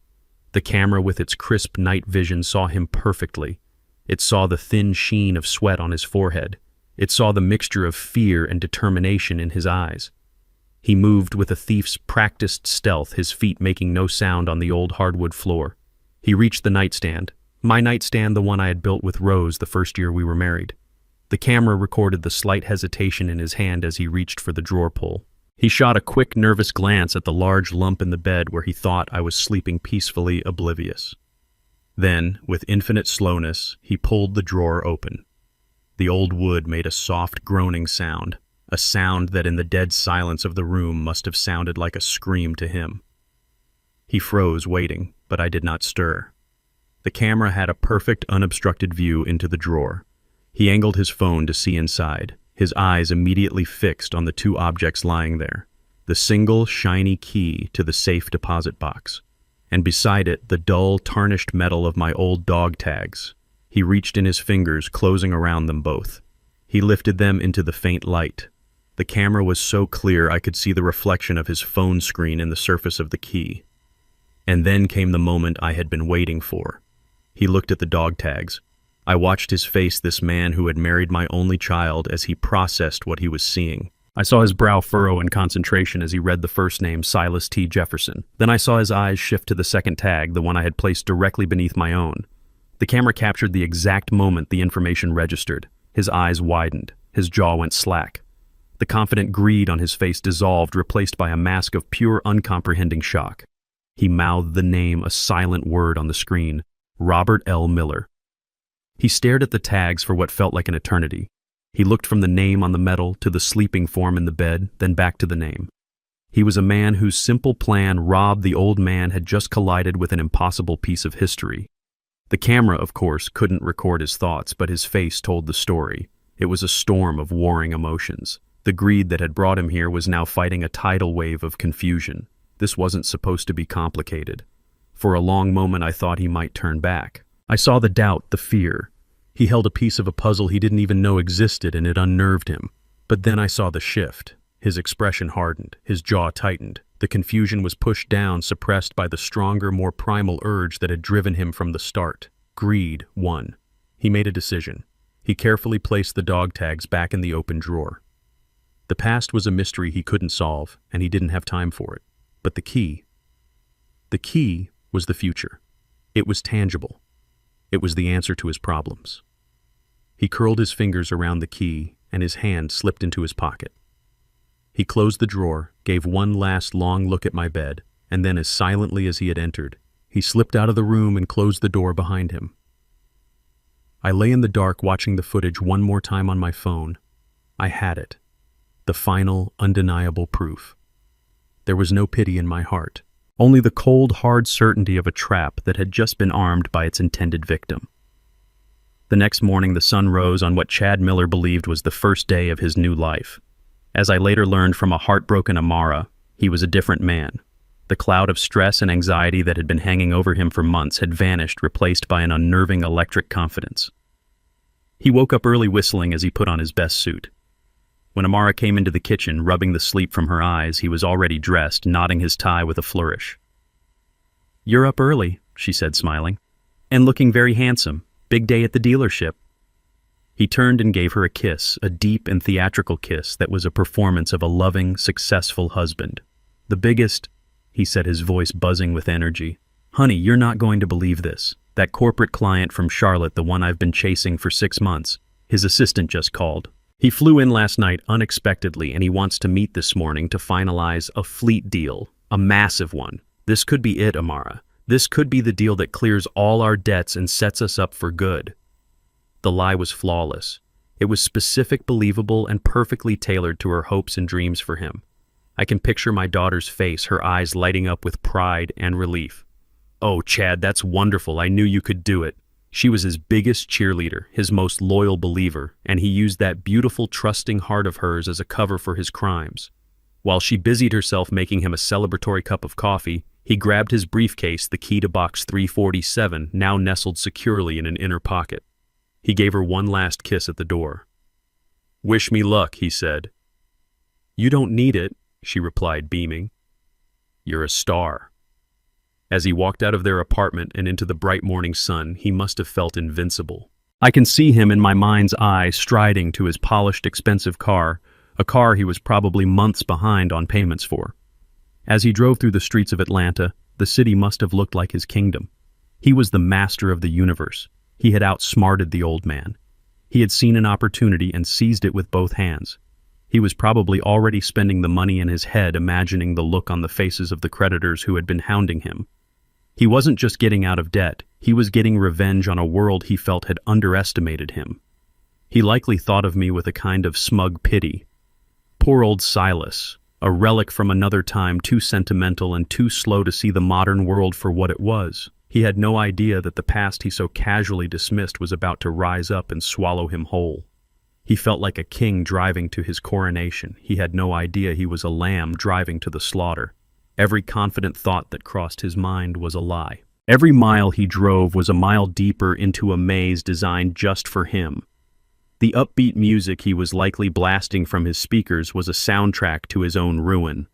The camera, with its crisp night vision, saw him perfectly. It saw the thin sheen of sweat on his forehead. It saw the mixture of fear and determination in his eyes. He moved with a thief's practiced stealth, his feet making no sound on the old hardwood floor. He reached the nightstand. My nightstand, the one I had built with Rose the first year we were married. The camera recorded the slight hesitation in his hand as he reached for the drawer pull. He shot a quick, nervous glance at the large lump in the bed where he thought I was sleeping peacefully, oblivious. Then, with infinite slowness, he pulled the drawer open. The old wood made a soft, groaning sound, a sound that in the dead silence of the room must have sounded like a scream to him. He froze, waiting, but I did not stir. The camera had a perfect, unobstructed view into the drawer. He angled his phone to see inside, his eyes immediately fixed on the 2 objects lying there, the single, shiny key to the safe deposit box, and beside it the dull, tarnished metal of my old dog tags. He reached in his fingers, closing around them both. He lifted them into the faint light. The camera was so clear I could see the reflection of his phone screen in the surface of the key. And then came the moment I had been waiting for. He looked at the dog tags. I watched his face, this man who had married my only child, as he processed what he was seeing. I saw his brow furrow in concentration as he read the first name, Silas T. Jefferson. Then I saw his eyes shift to the second tag, the one I had placed directly beneath my own. The camera captured the exact moment the information registered. His eyes widened. His jaw went slack. The confident greed on his face dissolved, replaced by a mask of pure, uncomprehending shock. He mouthed the name, a silent word on the screen, Robert L. Miller. He stared at the tags for what felt like an eternity. He looked from the name on the metal to the sleeping form in the bed, then back to the name. He was a man whose simple plan, Rob the old man, had just collided with an impossible piece of history. The camera, of course, couldn't record his thoughts, but his face told the story. It was a storm of warring emotions. The greed that had brought him here was now fighting a tidal wave of confusion. This wasn't supposed to be complicated. For a long moment I thought he might turn back. I saw the doubt, the fear. He held a piece of a puzzle he didn't even know existed, and it unnerved him. But then I saw the shift. His expression hardened, his jaw tightened. The confusion was pushed down, suppressed by the stronger, more primal urge that had driven him from the start. Greed won. He made a decision. He carefully placed the dog tags back in the open drawer. The past was a mystery he couldn't solve, and he didn't have time for it. But the key was the future. It was tangible. It was the answer to his problems. He curled his fingers around the key, and his hand slipped into his pocket. He closed the drawer, gave one last long look at my bed, and then, as silently as he had entered, He slipped out of the room and closed the door behind him. I lay in the dark watching the footage one more time on my phone. I had it. The final, undeniable proof. There was no pity in my heart, only the cold, hard certainty of a trap that had just been armed by its intended victim. The next morning, the sun rose on what Chad Miller believed was the first day of his new life. As I later learned from a heartbroken Amara, he was a different man. The cloud of stress and anxiety that had been hanging over him for months had vanished, replaced by an unnerving electric confidence. He woke up early whistling as he put on his best suit. When Amara came into the kitchen, rubbing the sleep from her eyes, he was already dressed, knotting his tie with a flourish. "You're up early," she said, smiling, "and looking very handsome. Big day at the dealership." He turned and gave her a kiss, a deep and theatrical kiss that was a performance of a loving, successful husband. "The biggest," he said, his voice buzzing with energy. "Honey, you're not going to believe this. That corporate client from Charlotte, the one I've been chasing for 6 months, his assistant just called. He flew in last night unexpectedly, and he wants to meet this morning to finalize a fleet deal, a massive one. This could be it, Amara. This could be the deal that clears all our debts and sets us up for good." The lie was flawless. It was specific, believable, and perfectly tailored to her hopes and dreams for him. I can picture my daughter's face, her eyes lighting up with pride and relief. "Oh, Chad, that's wonderful. I knew you could do it." She was his biggest cheerleader, his most loyal believer, and he used that beautiful, trusting heart of hers as a cover for his crimes. While she busied herself making him a celebratory cup of coffee, he grabbed his briefcase, the key to box 347, now nestled securely in an inner pocket. He gave her one last kiss at the door. "Wish me luck," he said. "You don't need it," she replied, beaming. "You're a star." As he walked out of their apartment and into the bright morning sun, he must have felt invincible. I can see him in my mind's eye striding to his polished, expensive car, a car he was probably months behind on payments for. As he drove through the streets of Atlanta, the city must have looked like his kingdom. He was the master of the universe. He had outsmarted the old man. He had seen an opportunity and seized it with both hands. He was probably already spending the money in his head, imagining the look on the faces of the creditors who had been hounding him. He wasn't just getting out of debt, he was getting revenge on a world he felt had underestimated him. He likely thought of me with a kind of smug pity. Poor old Silas, a relic from another time, too sentimental and too slow to see the modern world for what it was. He had no idea that the past he so casually dismissed was about to rise up and swallow him whole. He felt like a king driving to his coronation. He had no idea he was a lamb driving to the slaughter. Every confident thought that crossed his mind was a lie. Every mile he drove was a mile deeper into a maze designed just for him. The upbeat music he was likely blasting from his speakers was a soundtrack to his own ruin.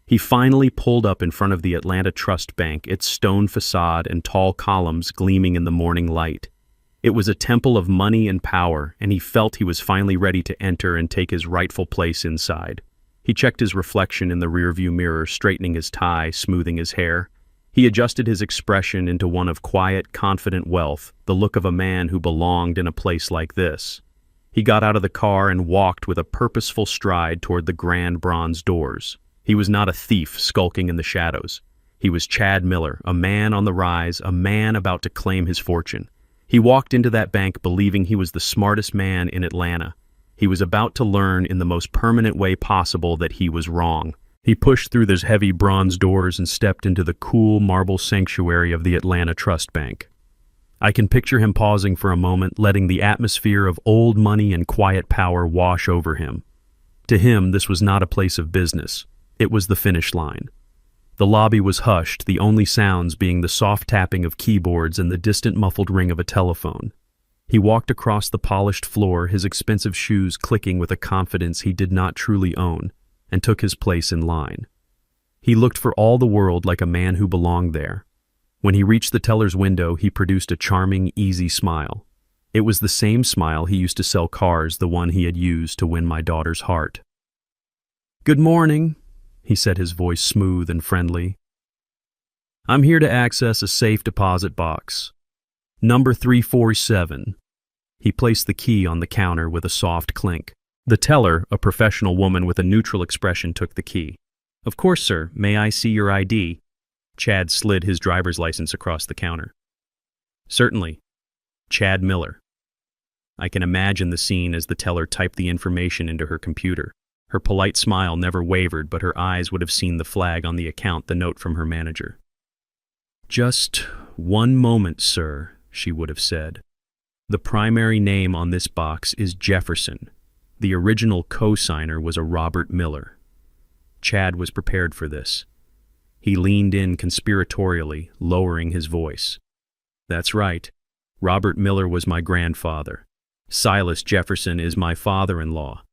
He finally pulled up in front of the Atlanta Trust Bank, its stone facade and tall columns gleaming in the morning light. It was a temple of money and power, and he felt he was finally ready to enter and take his rightful place inside. He checked his reflection in the rearview mirror, straightening his tie, smoothing his hair. He adjusted his expression into one of quiet, confident wealth, the look of a man who belonged in a place like this. He got out of the car and walked with a purposeful stride toward the grand bronze doors. He was not a thief skulking in the shadows. He was Chad Miller, a man on the rise, a man about to claim his fortune. He walked into that bank believing he was the smartest man in Atlanta. He was about to learn in the most permanent way possible that he was wrong. He pushed through those heavy bronze doors and stepped into the cool marble sanctuary of the Atlanta Trust Bank. I can picture him pausing for a moment, letting the atmosphere of old money and quiet power wash over him. To him, this was not a place of business. It was the finish line. The lobby was hushed, the only sounds being the soft tapping of keyboards and the distant muffled ring of a telephone. He walked across the polished floor, his expensive shoes clicking with a confidence he did not truly own, and took his place in line. He looked for all the world like a man who belonged there. When he reached the teller's window, he produced a charming, easy smile. It was the same smile he used to sell cars, the one he had used to win my daughter's heart. "Good morning," he said, his voice smooth and friendly. "I'm here to access a safe deposit box. Number 347. He placed the key on the counter with a soft clink. The teller, a professional woman with a neutral expression, took the key. "Of course, sir. May I see your ID?" Chad slid his driver's license across the counter. Certainly. Chad Miller. I can imagine the scene as the teller typed the information into her computer. Her polite smile never wavered, but her eyes would have seen the flag on the account, the note from her manager. Just one moment, sir, she would have said. The primary name on this box is Jefferson. The original co-signer was a Robert Miller. Chad was prepared for this. He leaned in conspiratorially, lowering his voice. That's right. Robert Miller was my grandfather. Silas Jefferson is my father-in-law.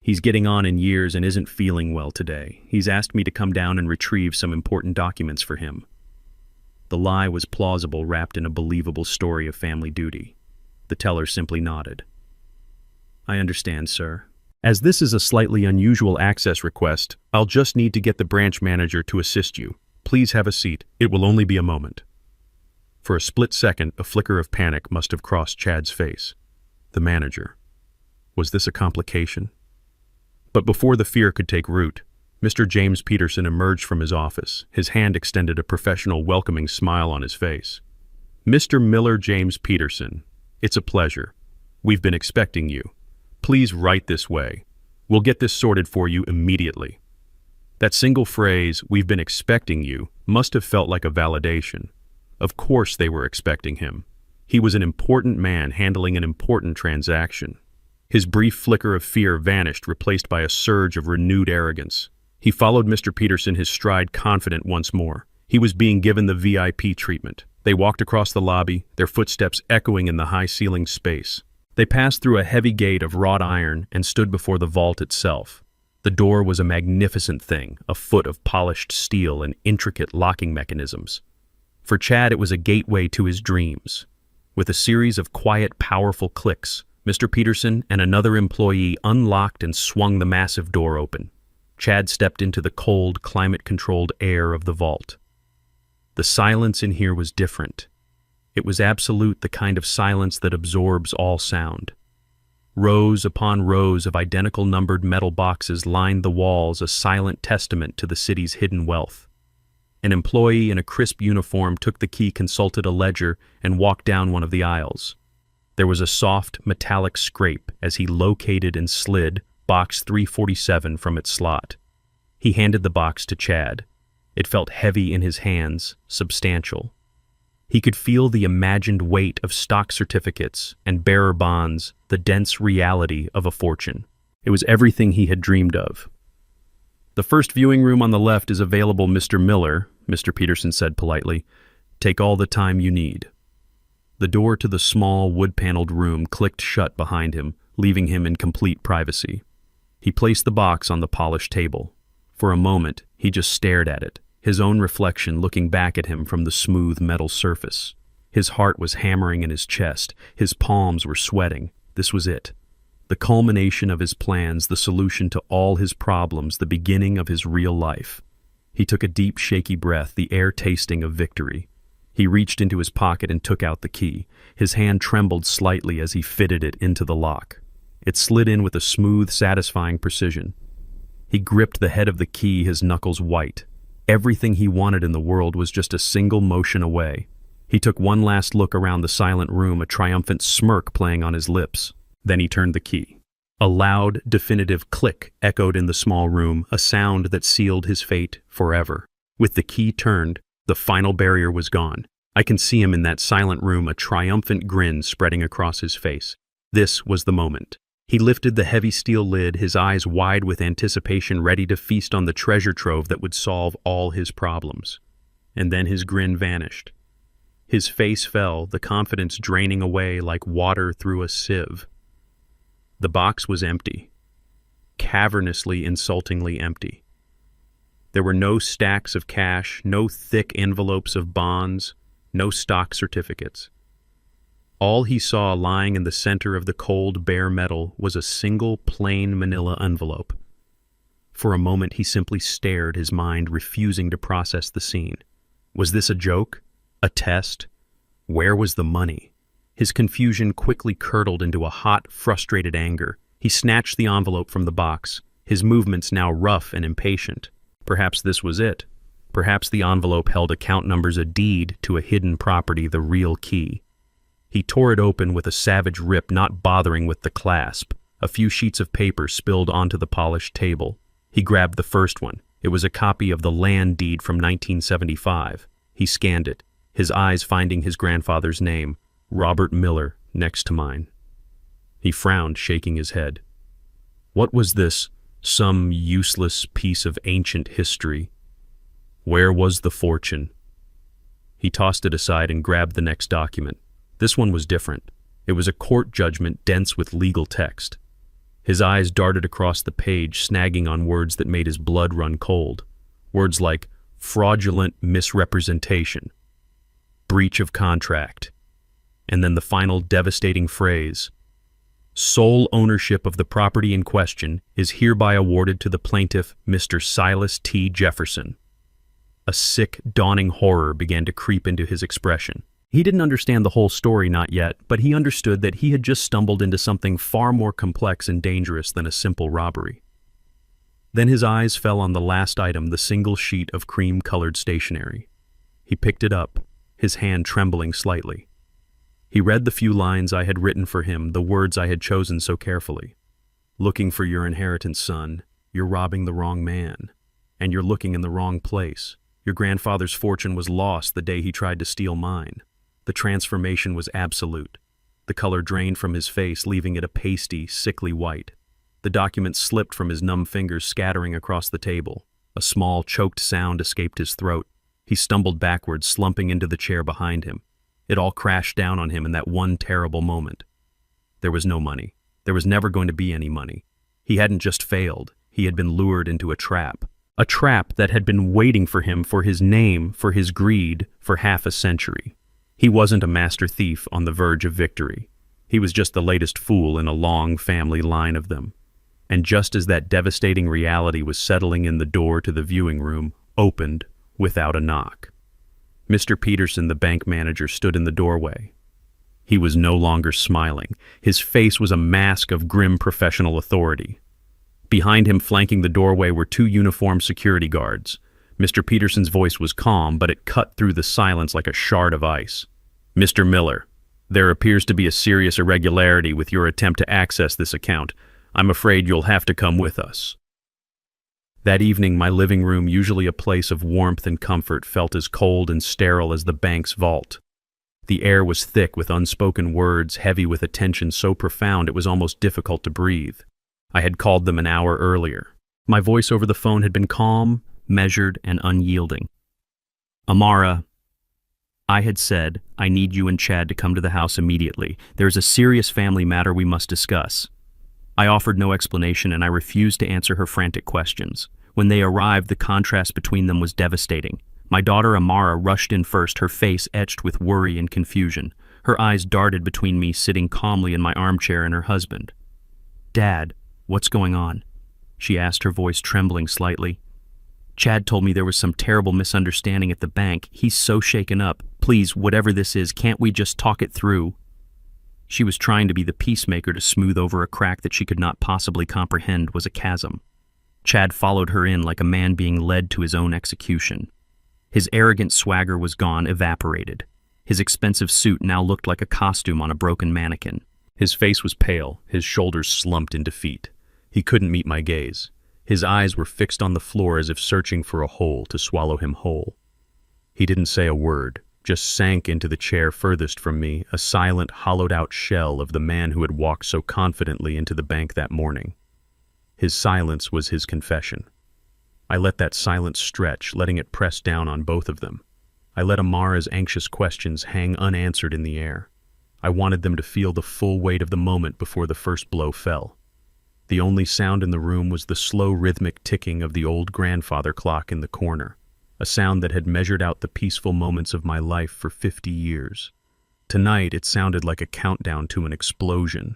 He's getting on in years and isn't feeling well today. He's asked me to come down and retrieve some important documents for him. The lie was plausible, wrapped in a believable story of family duty. The teller simply nodded. I understand, sir. As this is a slightly unusual access request, I'll just need to get the branch manager to assist you. Please have a seat. It will only be a moment. For a split second, a flicker of panic must have crossed Chad's face. The manager. Was this a complication? But before the fear could take root, Mr. James Peterson emerged from his office, his hand extended, a professional, welcoming smile on his face. Mr. Miller James Peterson, it's a pleasure. We've been expecting you. Please write this way. We'll get this sorted for you immediately. That single phrase, we've been expecting you, must have felt like a validation. Of course they were expecting him. He was an important man handling an important transaction. His brief flicker of fear vanished, replaced by a surge of renewed arrogance. He followed Mr. Peterson, his stride confident once more. He was being given the VIP treatment. They walked across the lobby, their footsteps echoing in the high-ceilinged space. They passed through a heavy gate of wrought iron and stood before the vault itself. The door was a magnificent thing, a foot of polished steel and intricate locking mechanisms. For Chad, it was a gateway to his dreams. With a series of quiet, powerful clicks, Mr. Peterson and another employee unlocked and swung the massive door open. Chad stepped into the cold, climate-controlled air of the vault. The silence in here was different. It was absolute, the kind of silence that absorbs all sound. Rows upon rows of identical numbered metal boxes lined the walls, a silent testament to the city's hidden wealth. An employee in a crisp uniform took the key, consulted a ledger, and walked down one of the aisles. There was a soft, metallic scrape as he located and slid box 347 from its slot. He handed the box to Chad. It felt heavy in his hands, substantial. He could feel the imagined weight of stock certificates and bearer bonds, the dense reality of a fortune. It was everything he had dreamed of. The first viewing room on the left is available, Mr. Miller, Mr. Peterson said politely. Take all the time you need. The door to the small, wood-paneled room clicked shut behind him, leaving him in complete privacy. He placed the box on the polished table. For a moment, he just stared at it, his own reflection looking back at him from the smooth metal surface. His heart was hammering in his chest. His palms were sweating. This was it. The culmination of his plans, the solution to all his problems, the beginning of his real life. He took a deep, shaky breath, the air tasting of victory. He reached into his pocket and took out the key. His hand trembled slightly as he fitted it into the lock. It slid in with a smooth, satisfying precision. He gripped the head of the key, his knuckles white. Everything he wanted in the world was just a single motion away. He took one last look around the silent room, a triumphant smirk playing on his lips. Then he turned the key. A loud, definitive click echoed in the small room, a sound that sealed his fate forever. With the key turned, the final barrier was gone. I can see him in that silent room, a triumphant grin spreading across his face. This was the moment. He lifted the heavy steel lid, his eyes wide with anticipation, ready to feast on the treasure trove that would solve all his problems. And then his grin vanished. His face fell, the confidence draining away like water through a sieve. The box was empty. Cavernously, insultingly empty. There were no stacks of cash, no thick envelopes of bonds, no stock certificates. All he saw lying in the center of the cold, bare metal was a single, plain manila envelope. For a moment he simply stared, his mind refusing to process the scene. Was this a joke? A test? Where was the money? His confusion quickly curdled into a hot, frustrated anger. He snatched the envelope from the box, his movements now rough and impatient. Perhaps this was it. Perhaps the envelope held account numbers, a deed to a hidden property, the real key. He tore it open with a savage rip, not bothering with the clasp. A few sheets of paper spilled onto the polished table. He grabbed the first one. It was a copy of the land deed from 1975. He scanned it, his eyes finding his grandfather's name, Robert Miller, next to mine. He frowned, shaking his head. What was this? Some useless piece of ancient history? Where was the fortune? He tossed it aside and grabbed the next document. This one was different. It was a court judgment dense with legal text. His eyes darted across the page, snagging on words that made his blood run cold. Words like fraudulent misrepresentation, breach of contract, and then the final devastating phrase, sole ownership of the property in question is hereby awarded to the plaintiff, Mr. Silas T. Jefferson. A sick, dawning horror began to creep into his expression. He didn't understand the whole story, not yet, but he understood that he had just stumbled into something far more complex and dangerous than a simple robbery. Then his eyes fell on the last item, the single sheet of cream-colored stationery. He picked it up, his hand trembling slightly. He read the few lines I had written for him, the words I had chosen so carefully. Looking for your inheritance, son. You're robbing the wrong man. And you're looking in the wrong place. Your grandfather's fortune was lost the day he tried to steal mine. The transformation was absolute. The color drained from his face, leaving it a pasty, sickly white. The document slipped from his numb fingers, scattering across the table. A small, choked sound escaped his throat. He stumbled backwards, slumping into the chair behind him. It all crashed down on him in that one terrible moment. There was no money. There was never going to be any money. He hadn't just failed. He had been lured into a trap. A trap that had been waiting for him, for his name, for his greed, for half a century. He wasn't a master thief on the verge of victory. He was just the latest fool in a long family line of them. And just as that devastating reality was settling in, the door to the viewing room opened without a knock. Mr. Peterson, the bank manager, stood in the doorway. He was no longer smiling. His face was a mask of grim professional authority. Behind him, flanking the doorway, were two uniformed security guards. Mr. Peterson's voice was calm, but it cut through the silence like a shard of ice. Mr. Miller, there appears to be a serious irregularity with your attempt to access this account. I'm afraid you'll have to come with us. That evening, my living room, usually a place of warmth and comfort, felt as cold and sterile as the bank's vault. The air was thick with unspoken words, heavy with a tension so profound it was almost difficult to breathe. I had called them an hour earlier. My voice over the phone had been calm, measured, and unyielding. Amara, I had said, I need you and Chad to come to the house immediately. There's a serious family matter we must discuss. I offered no explanation, and I refused to answer her frantic questions. When they arrived, the contrast between them was devastating. My daughter Amara rushed in first, her face etched with worry and confusion. Her eyes darted between me sitting calmly in my armchair and her husband. Dad, what's going on? She asked, her voice trembling slightly. Chad told me there was some terrible misunderstanding at the bank. He's so shaken up. Please, whatever this is, can't we just talk it through? She was trying to be the peacemaker to smooth over a crack that she could not possibly comprehend was a chasm. Chad followed her in like a man being led to his own execution. His arrogant swagger was gone, evaporated. His expensive suit now looked like a costume on a broken mannequin. His face was pale, his shoulders slumped in defeat. He couldn't meet my gaze. His eyes were fixed on the floor as if searching for a hole to swallow him whole. He didn't say a word, just sank into the chair furthest from me, a silent, hollowed-out shell of the man who had walked so confidently into the bank that morning. His silence was his confession. I let that silence stretch, letting it press down on both of them. I let Amara's anxious questions hang unanswered in the air. I wanted them to feel the full weight of the moment before the first blow fell. The only sound in the room was the slow rhythmic ticking of the old grandfather clock in the corner, a sound that had measured out the peaceful moments of my life for 50 years. Tonight it sounded like a countdown to an explosion.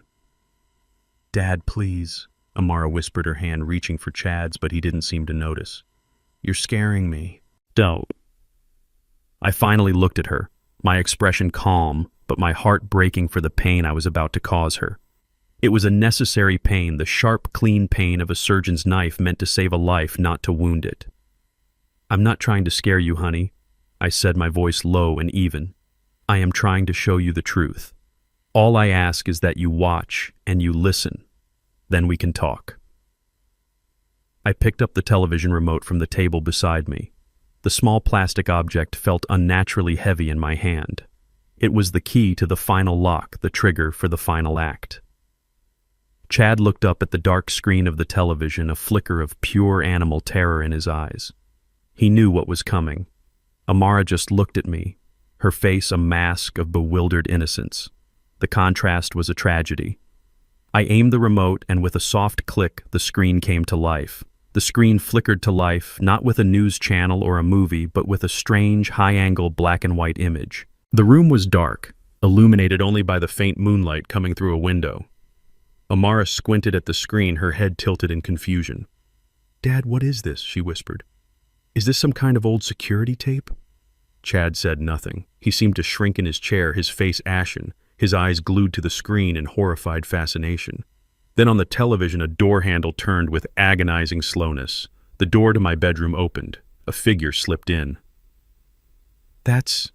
Dad, please, Amara whispered, her hand reaching for Chad's, but he didn't seem to notice. You're scaring me. Don't. I finally looked at her, my expression calm, but my heart breaking for the pain I was about to cause her. It was a necessary pain, the sharp, clean pain of a surgeon's knife meant to save a life, not to wound it. I'm not trying to scare you, honey, I said, my voice low and even. I am trying to show you the truth. All I ask is that you watch and you listen. Then we can talk. I picked up the television remote from the table beside me. The small plastic object felt unnaturally heavy in my hand. It was the key to the final lock, the trigger for the final act. Chad looked up at the dark screen of the television, a flicker of pure animal terror in his eyes. He knew what was coming. Amara just looked at me, her face a mask of bewildered innocence. The contrast was a tragedy. I aimed the remote, and with a soft click, the screen came to life. The screen flickered to life, not with a news channel or a movie, but with a strange, high-angle black and white image. The room was dark, illuminated only by the faint moonlight coming through a window. Amara squinted at the screen, her head tilted in confusion. "Dad, what is this?" she whispered. "Is this some kind of old security tape?" Chad said nothing. He seemed to shrink in his chair, his face ashen, his eyes glued to the screen in horrified fascination. Then on the television, a door handle turned with agonizing slowness. The door to my bedroom opened. A figure slipped in. That's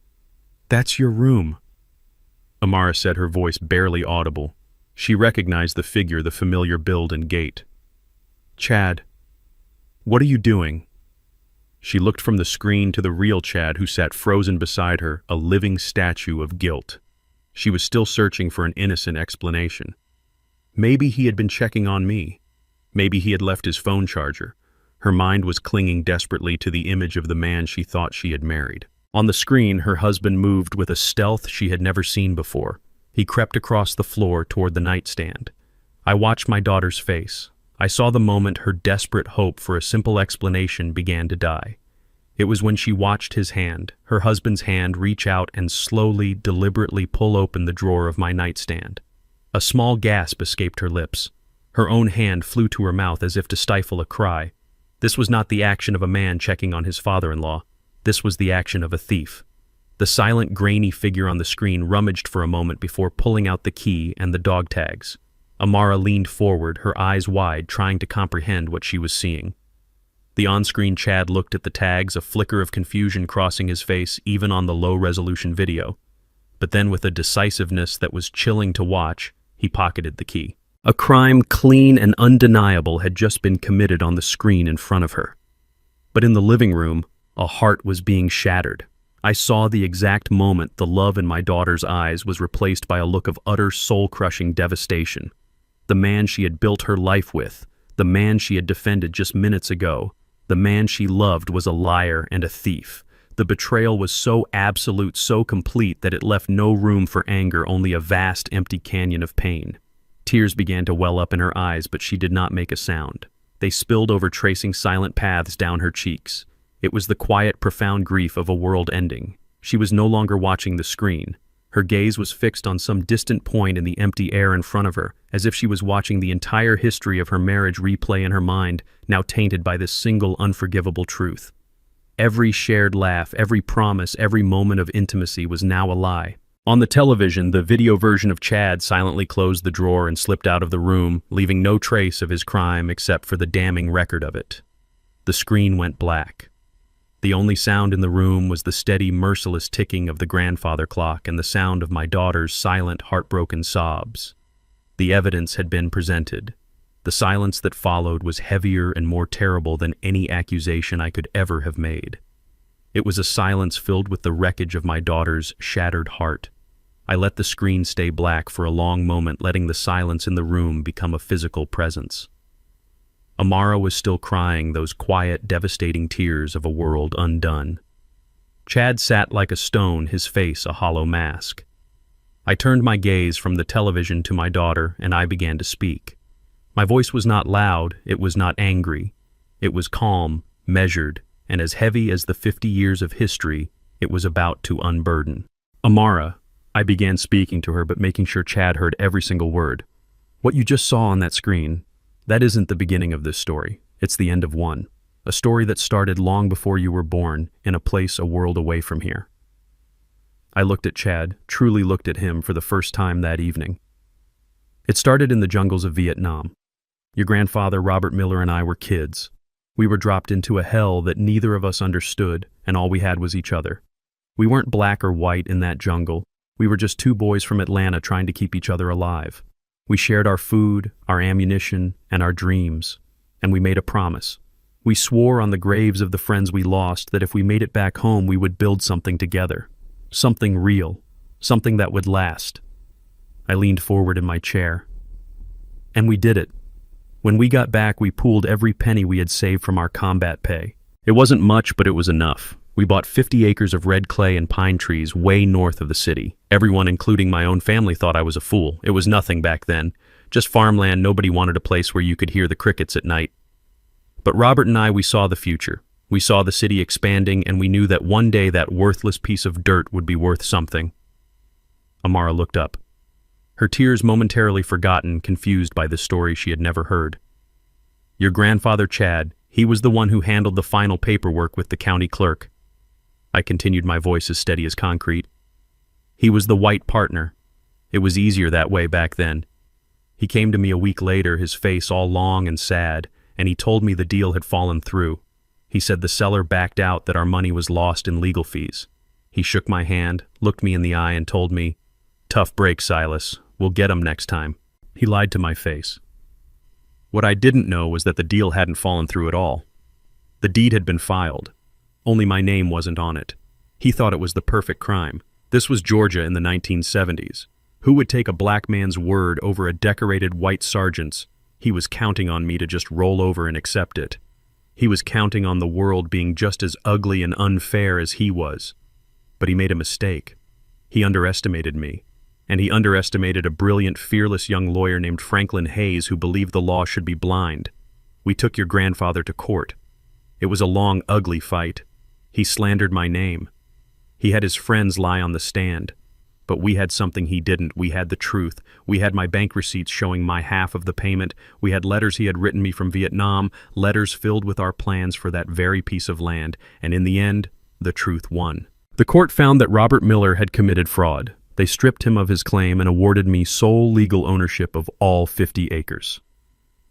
your room," Amara said, her voice barely audible. She recognized the figure, the familiar build and gait. "Chad, what are you doing?" She looked from the screen to the real Chad, who sat frozen beside her, a living statue of guilt. She was still searching for an innocent explanation. Maybe he had been checking on me. Maybe he had left his phone charger. Her mind was clinging desperately to the image of the man she thought she had married. On the screen, her husband moved with a stealth she had never seen before. He crept across the floor toward the nightstand. I watched my daughter's face. I saw the moment her desperate hope for a simple explanation began to die. It was when she watched his hand, her husband's hand, reach out and slowly, deliberately pull open the drawer of my nightstand. A small gasp escaped her lips. Her own hand flew to her mouth as if to stifle a cry. This was not the action of a man checking on his father-in-law. This was the action of a thief. The silent, grainy figure on the screen rummaged for a moment before pulling out the key and the dog tags. Amara leaned forward, her eyes wide, trying to comprehend what she was seeing. The on-screen Chad looked at the tags, a flicker of confusion crossing his face even on the low-resolution video. But then, with a decisiveness that was chilling to watch, he pocketed the key. A crime clean and undeniable had just been committed on the screen in front of her. But in the living room, a heart was being shattered. I saw the exact moment the love in my daughter's eyes was replaced by a look of utter soul-crushing devastation. The man she had built her life with, the man she had defended just minutes ago, the man she loved was a liar and a thief. The betrayal was so absolute, so complete, that it left no room for anger, only a vast, empty canyon of pain. Tears began to well up in her eyes, but she did not make a sound. They spilled over, tracing silent paths down her cheeks. It was the quiet, profound grief of a world ending. She was no longer watching the screen. Her gaze was fixed on some distant point in the empty air in front of her, as if she was watching the entire history of her marriage replay in her mind, now tainted by this single unforgivable truth. Every shared laugh, every promise, every moment of intimacy was now a lie. On the television, the video version of Chad silently closed the drawer and slipped out of the room, leaving no trace of his crime except for the damning record of it. The screen went black. The only sound in the room was the steady, merciless ticking of the grandfather clock and the sound of my daughter's silent, heartbroken sobs. The evidence had been presented. The silence that followed was heavier and more terrible than any accusation I could ever have made. It was a silence filled with the wreckage of my daughter's shattered heart. I let the screen stay black for a long moment, letting the silence in the room become a physical presence. Amara was still crying, those quiet, devastating tears of a world undone. Chad sat like a stone, his face a hollow mask. I turned my gaze from the television to my daughter, and I began to speak. My voice was not loud, it was not angry. It was calm, measured, and as heavy as the 50 years of history it was about to unburden. "Amara," I began speaking to her, but making sure Chad heard every single word. "What you just saw on that screen, that isn't the beginning of this story. It's the end of one. A story that started long before you were born, in a place a world away from here." I looked at Chad, truly looked at him for the first time that evening. "It started in the jungles of Vietnam. Your grandfather, Robert Miller, and I were kids. We were dropped into a hell that neither of us understood, and all we had was each other. We weren't black or white in that jungle. We were just two boys from Atlanta trying to keep each other alive. We shared our food, our ammunition, and our dreams. And we made a promise. We swore on the graves of the friends we lost that if we made it back home, we would build something together. Something real. Something that would last. I leaned forward in my chair. And we did it. When we got back, we pooled every penny we had saved from our combat pay. It wasn't much, but it was enough. We bought 50 acres of red clay and pine trees way north of the city. Everyone, including my own family, thought I was a fool. It was nothing back then. Just farmland. Nobody wanted a place where you could hear the crickets at night. But Robert and I, we saw the future. We saw the city expanding, and we knew that one day that worthless piece of dirt would be worth something. Amara looked up. Her tears momentarily forgotten, confused by this story she had never heard. Your grandfather, Chad, he was the one who handled the final paperwork with the county clerk. I continued, my voice as steady as concrete. He was the white partner. It was easier that way back then. He came to me a week later, his face all long and sad, and he told me the deal had fallen through. He said the seller backed out, that our money was lost in legal fees. He shook my hand, looked me in the eye, and told me, "Tough break, Silas. We'll get 'em next time." He lied to my face. What I didn't know was that the deal hadn't fallen through at all. The deed had been filed. Only my name wasn't on it. He thought it was the perfect crime. This was Georgia in the 1970s. Who would take a black man's word over a decorated white sergeant's? He was counting on me to just roll over and accept it. He was counting on the world being just as ugly and unfair as he was. But he made a mistake. He underestimated me. And he underestimated a brilliant, fearless young lawyer named Franklin Hayes who believed the law should be blind. We took your grandfather to court. It was a long, ugly fight. He slandered my name. He had his friends lie on the stand. But we had something he didn't. We had the truth. We had my bank receipts showing my half of the payment. We had letters he had written me from Vietnam, letters filled with our plans for that very piece of land. And in the end, the truth won. The court found that Robert Miller had committed fraud. They stripped him of his claim and awarded me sole legal ownership of all 50 acres.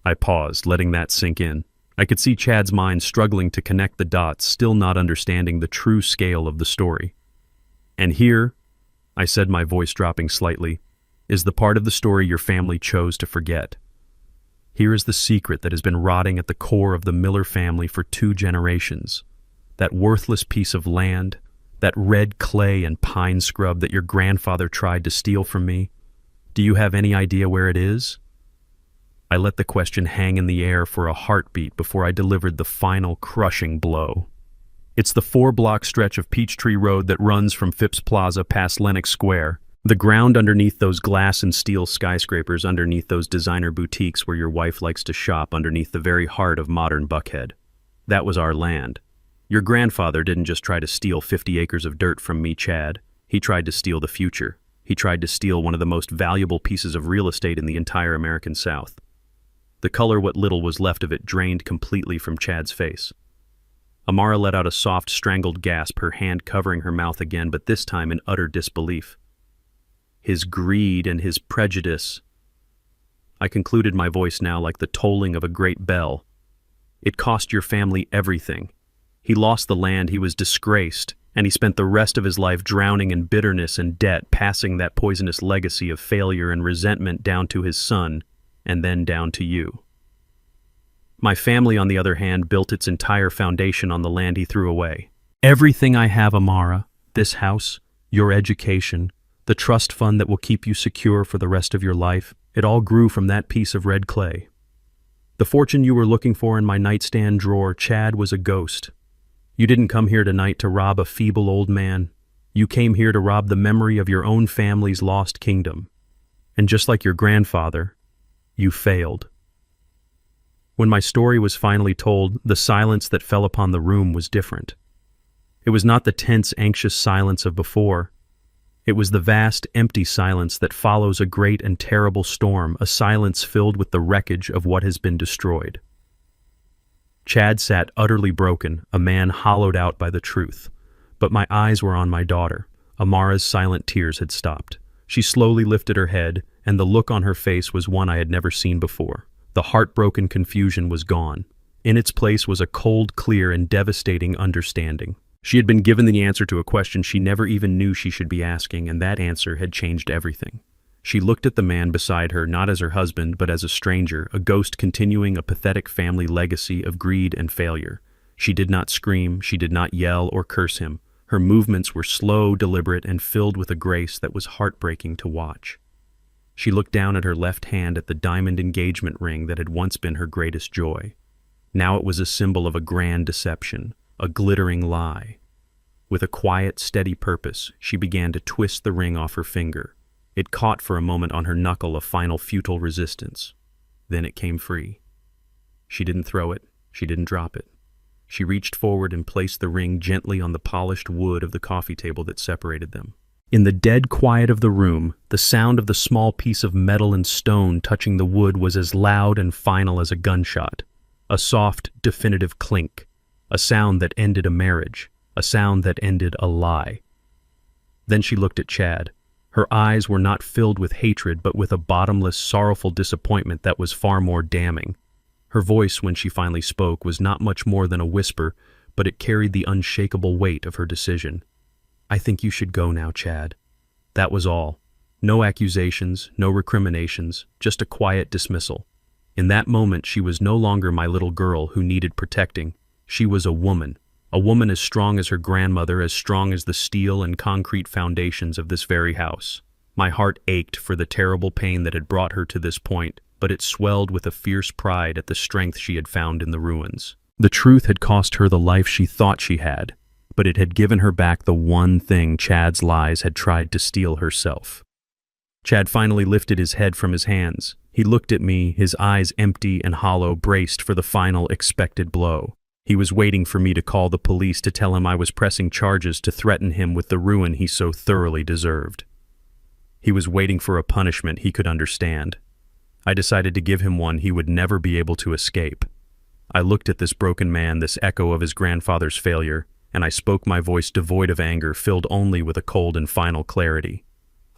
I paused, letting that sink in. I could see Chad's mind struggling to connect the dots, still not understanding the true scale of the story. And here, I said, my voice dropping slightly, is the part of the story your family chose to forget. Here is the secret that has been rotting at the core of the Miller family for 2 generations. That worthless piece of land, that red clay and pine scrub that your grandfather tried to steal from me. Do you have any idea where it is? I let the question hang in the air for a heartbeat before I delivered the final crushing blow. It's the 4-block stretch of Peachtree Road that runs from Phipps Plaza past Lenox Square. The ground underneath those glass and steel skyscrapers, underneath those designer boutiques where your wife likes to shop, underneath the very heart of modern Buckhead. That was our land. Your grandfather didn't just try to steal 50 acres of dirt from me, Chad. He tried to steal the future. He tried to steal one of the most valuable pieces of real estate in the entire American South. The color, what little was left of it, drained completely from Chad's face. Amara let out a soft, strangled gasp, her hand covering her mouth again, but this time in utter disbelief. His greed and his prejudice. I concluded, my voice now like the tolling of a great bell. It cost your family everything. He lost the land, he was disgraced, and he spent the rest of his life drowning in bitterness and debt, passing that poisonous legacy of failure and resentment down to his son, and then down to you. My family, on the other hand, built its entire foundation on the land he threw away. Everything I have, Amara, this house, your education, the trust fund that will keep you secure for the rest of your life, it all grew from that piece of red clay. The fortune you were looking for in my nightstand drawer, Chad, was a ghost. You didn't come here tonight to rob a feeble old man. You came here to rob the memory of your own family's lost kingdom. And just like your grandfather, you failed. When my story was finally told, the silence that fell upon the room was different. It was not the tense, anxious silence of before. It was the vast, empty silence that follows a great and terrible storm, a silence filled with the wreckage of what has been destroyed. Chad sat utterly broken, a man hollowed out by the truth. But my eyes were on my daughter. Amara's silent tears had stopped. She slowly lifted her head, and the look on her face was one I had never seen before. The heartbroken confusion was gone. In its place was a cold, clear, and devastating understanding. She had been given the answer to a question she never even knew she should be asking, and that answer had changed everything. She looked at the man beside her not as her husband, but as a stranger, a ghost continuing a pathetic family legacy of greed and failure. She did not scream, she did not yell or curse him. Her movements were slow, deliberate, and filled with a grace that was heartbreaking to watch. She looked down at her left hand at the diamond engagement ring that had once been her greatest joy. Now it was a symbol of a grand deception, a glittering lie. With a quiet, steady purpose, she began to twist the ring off her finger. It caught for a moment on her knuckle, a final futile resistance. Then it came free. She didn't throw it, she didn't drop it. She reached forward and placed the ring gently on the polished wood of the coffee table that separated them. In the dead quiet of the room, the sound of the small piece of metal and stone touching the wood was as loud and final as a gunshot. A soft, definitive clink. A sound that ended a marriage. A sound that ended a lie. Then she looked at Chad. Her eyes were not filled with hatred, but with a bottomless, sorrowful disappointment that was far more damning. Her voice, when she finally spoke, was not much more than a whisper, but it carried the unshakable weight of her decision. "I think you should go now, Chad." That was all. No accusations, no recriminations, just a quiet dismissal. In that moment, she was no longer my little girl who needed protecting. She was a woman as strong as her grandmother, as strong as the steel and concrete foundations of this very house. My heart ached for the terrible pain that had brought her to this point, but it swelled with a fierce pride at the strength she had found in the ruins. The truth had cost her the life she thought she had, but it had given her back the one thing Chad's lies had tried to steal herself. Chad finally lifted his head from his hands. He looked at me, his eyes empty and hollow, braced for the final expected blow. He was waiting for me to call the police, to tell him I was pressing charges, to threaten him with the ruin he so thoroughly deserved. He was waiting for a punishment he could understand. I decided to give him one he would never be able to escape. I looked at this broken man, this echo of his grandfather's failure, and I spoke, my voice devoid of anger, filled only with a cold and final clarity.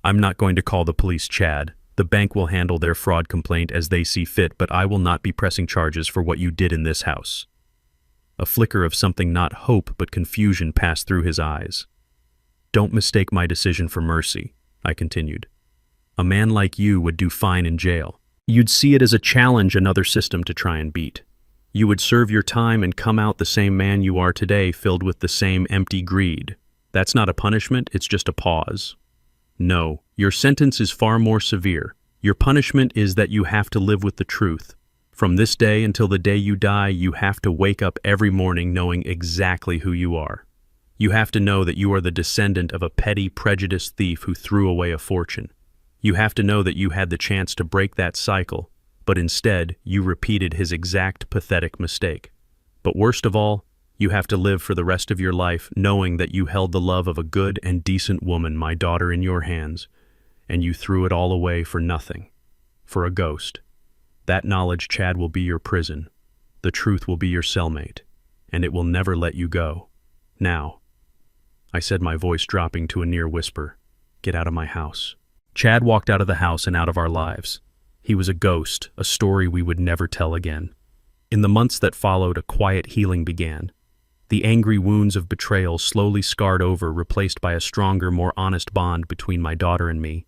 "I'm not going to call the police, Chad. The bank will handle their fraud complaint as they see fit, but I will not be pressing charges for what you did in this house." A flicker of something not hope but confusion passed through his eyes. "Don't mistake my decision for mercy," I continued. "A man like you would do fine in jail. You'd see it as a challenge, another system to try and beat. You would serve your time and come out the same man you are today, filled with the same empty greed. That's not a punishment, it's just a pause. No, your sentence is far more severe. Your punishment is that you have to live with the truth. From this day until the day you die, you have to wake up every morning knowing exactly who you are. You have to know that you are the descendant of a petty, prejudiced thief who threw away a fortune. You have to know that you had the chance to break that cycle, but instead, you repeated his exact pathetic mistake. But worst of all, you have to live for the rest of your life knowing that you held the love of a good and decent woman, my daughter, in your hands, and you threw it all away for nothing, for a ghost. That knowledge, Chad, will be your prison. The truth will be your cellmate, and it will never let you go. Now," I said, my voice dropping to a near whisper, "get out of my house." Chad walked out of the house and out of our lives. He was a ghost, a story we would never tell again. In the months that followed, a quiet healing began. The angry wounds of betrayal slowly scarred over, replaced by a stronger, more honest bond between my daughter and me.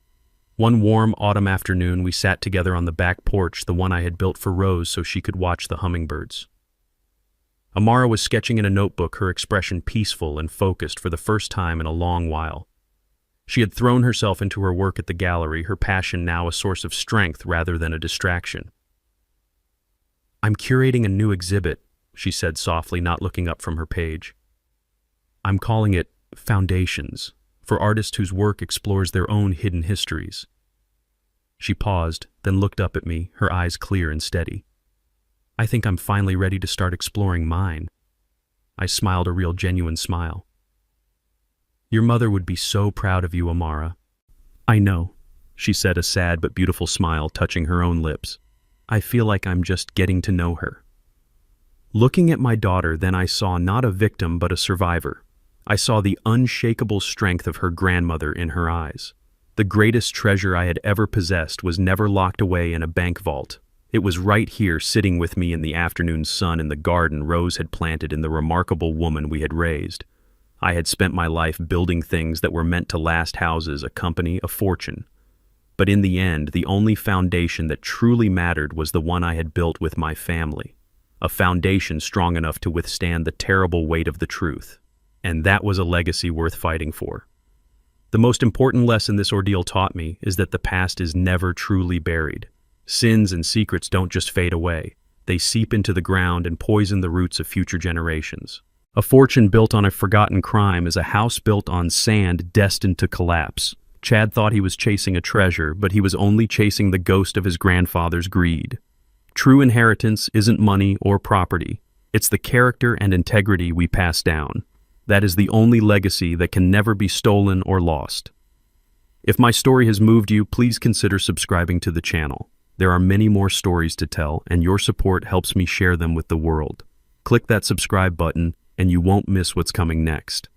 One warm autumn afternoon, we sat together on the back porch, the one I had built for Rose so she could watch the hummingbirds. Amara was sketching in a notebook, her expression peaceful and focused for the first time in a long while. She had thrown herself into her work at the gallery, her passion now a source of strength rather than a distraction. "I'm curating a new exhibit," she said softly, not looking up from her page. "I'm calling it Foundations, for artists whose work explores their own hidden histories." She paused, then looked up at me, her eyes clear and steady. "I think I'm finally ready to start exploring mine." I smiled a real genuine smile. "Your mother would be so proud of you, Amara." "I know," she said, a sad but beautiful smile touching her own lips. "I feel like I'm just getting to know her." Looking at my daughter, then I saw not a victim but a survivor. I saw the unshakable strength of her grandmother in her eyes. The greatest treasure I had ever possessed was never locked away in a bank vault. It was right here, sitting with me in the afternoon sun in the garden Rose had planted in the remarkable woman we had raised. I had spent my life building things that were meant to last: houses, a company, a fortune. But in the end, the only foundation that truly mattered was the one I had built with my family. A foundation strong enough to withstand the terrible weight of the truth. And that was a legacy worth fighting for. The most important lesson this ordeal taught me is that the past is never truly buried. Sins and secrets don't just fade away. They seep into the ground and poison the roots of future generations. A fortune built on a forgotten crime is a house built on sand destined to collapse. Chad thought he was chasing a treasure, but he was only chasing the ghost of his grandfather's greed. True inheritance isn't money or property. It's the character and integrity we pass down. That is the only legacy that can never be stolen or lost. If my story has moved you, please consider subscribing to the channel. There are many more stories to tell, and your support helps me share them with the world. Click that subscribe button, and you won't miss what's coming next.